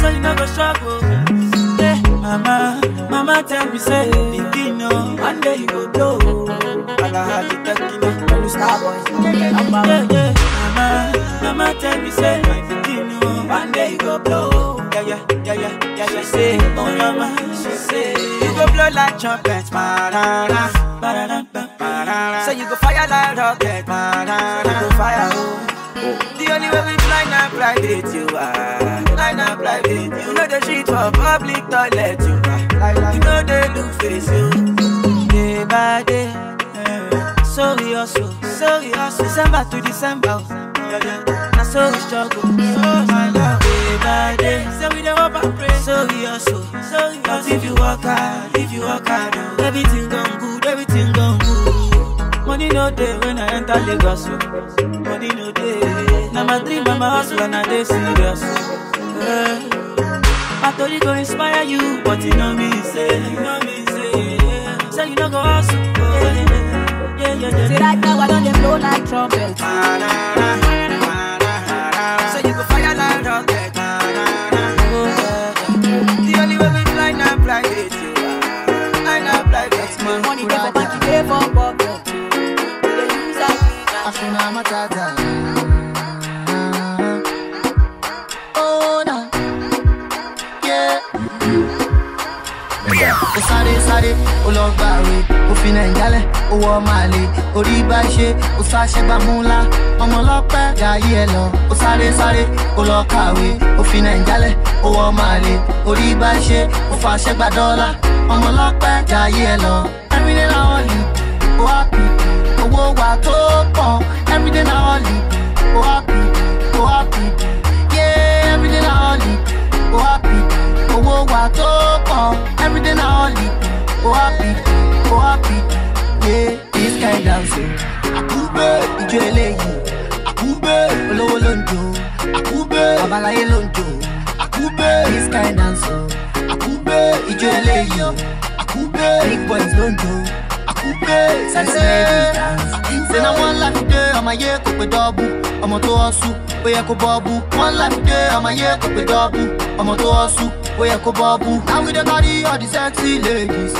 [SPEAKER 5] say you don't go struggle. Yeah, mama tell me say, begin one day you go blow. Alahaji taking it, you star boy. Yeah, mama tell me say, my begin one day you go blow. Yeah, she say, oh mama, she say, you go blow like trumpet, marara, so you go fire like rocket, marara, you go fire, the only way we fly now private you are, line up private, you know the shit for public toilet you are, you know they look face you, day by day, so we hustle, December to December, now so we struggle, my love. By day, so we don't hope and pray. So we hustle, cause if you work hard, everything gone good, Money no day when I enter Lagos. Money no day. Now my dream and my hustle and I dey serious. I thought you go inspire you, but you know me say, so you don't go hustle. Yeah.
[SPEAKER 13] See right now I don't blow like trumpet.
[SPEAKER 5] So you go fire like rocket.
[SPEAKER 13] Money day for Banky, day for pocket. They use and
[SPEAKER 14] oh no, yeah. Sáré, ó lọ gbàwé, ó fi Nàìjálẹ̀, ó wọ Màlẹ̀, orí bá ṣe, ó ṣàṣẹgbà múlá, ọmọ ọlọ́pẹ́ jayé ẹ lọ. Ó sáré, ó lọ kàwé, ó fi Nàìjálẹ̀, ó wọ Màlẹ̀, orí bá ṣe, ó fàṣẹgbà dọ́là, ọmọ ọlọ́pẹ́ jayé ẹ lọ. Everyday na only, ó happy, owó wa tó pọ̀. Everyday na only, ó happy, yeah. Everyday na only, ó happy, owó wa tó pọ̀. Everyday na only, oh happy,
[SPEAKER 9] oh happy. Yeah, this kind dancing. Akube, ijo eleyi. Akube, olowo lonjo. Akube, abalaye lonjo. Akube, this kind dancing. Akube, ijo eleyi. Akube, big boys lonjo. Akube, sexy ladies dance. Say na one life today, I'ma yeah coupe double. I'ma to hustle, we ya ko bubble. One life today, I'ma yeah coupe double. I'ma to hustle, we ya ko bubble. Now we the carry all the sexy ladies.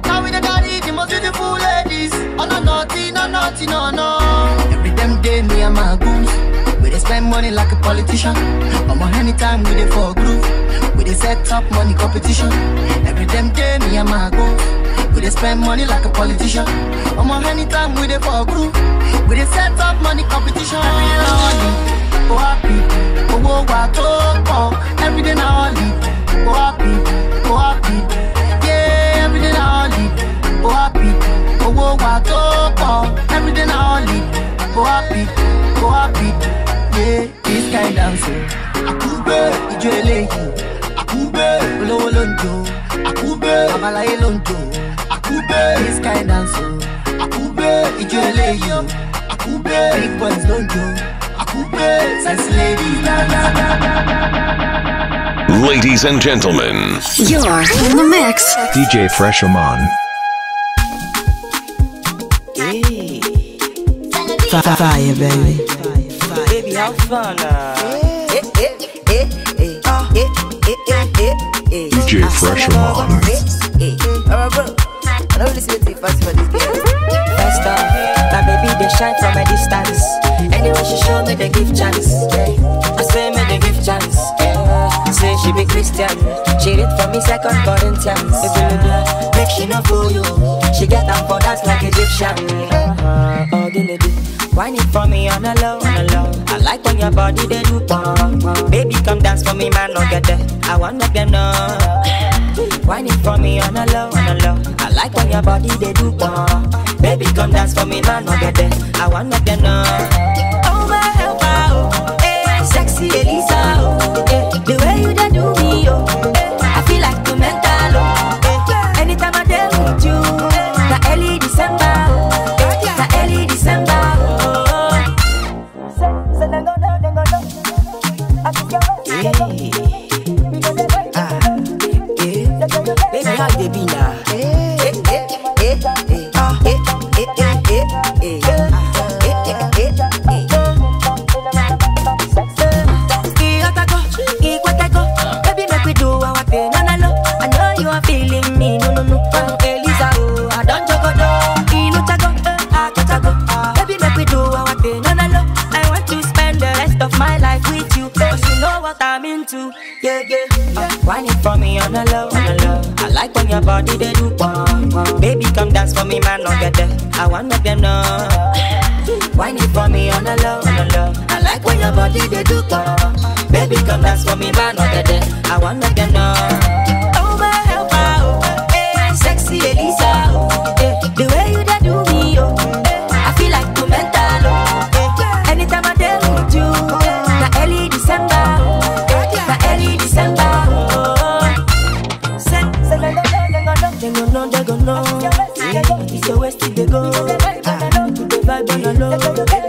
[SPEAKER 9] Now we the carry the most beautiful ladies. Oh no naughty, no naughty, no no. Every damn day me and my goons, we dey spend money like a politician. Anytime we dey for groove, we dey set up money competition. Every damn day me and my goons, we dey spend money like a politician. Anytime we dey for groove, we dey set up money competition. Oh happy, oh oh, every day na only. Oh happy, oh happy, yeah, every day na only. Oh happy, oh every day na only. Oh happy, yeah, this kind dancing. Akube, ijo eleyi. Akube, olowo lonjo. Akube, abalaye lonjo. Akube, this kind dancing. Akube, ijo eleyi. Akube, big boys lonjo. Akube, sexy ladies dance.
[SPEAKER 1] Ladies and gentlemen,
[SPEAKER 2] you're in the mix.
[SPEAKER 3] DJ Fresh Oman.
[SPEAKER 9] Fire, baby.
[SPEAKER 14] Baby, have fun.
[SPEAKER 3] DJ Fresh Oman.
[SPEAKER 14] I don't listen to fast for this girl. First off, my baby they shine from a distance. Anyway she show me they give chance. I say me they give chance. Say she be Christian. She read for me 2 Corinthians. Make she no fool you. She get up for dance like Egyptian. Oh, whine it for me on a low, on a low. I like when your body they do pong. Baby come dance for me, man, no get there. I wanna get no. Whine it for me on a low, on a low. I like when your body they do pong. Baby come dance for me, man, no get there. I wanna get no. Oh my helper, oh, eh, sexy Elisa, oh, eh, the way you done do me, oh, eh, I feel like the mental, oh, eh, anytime I deal with you, the early December, the early December. Baby, how they be now? Baby, make we do our thing. No, no, no. I know you are feeling me. No, no, no. Elisa, oh, I don't joke. Baby, make we do our thing. No, no, no. I want to spend the rest of my life with you. Cause you know what I'm into. Yeah, yeah. Whine it for me on a low, on a low. I like when your body they do pong. Baby, come dance for me, man, no get there. I wanna get no. Whine it for me on a low, on a low. I like when your body they do pong. Baby, come dance for me, man, no get there. I wanna get no. Oh my helper, oh, eh, sexy Elisa, oh, eh, the way you da do me, oh, eh, I feel like too mental, oh, eh, anytime I deal with you, the early December, the early December, oh, they go know, it's the west they go, the vibe on the low.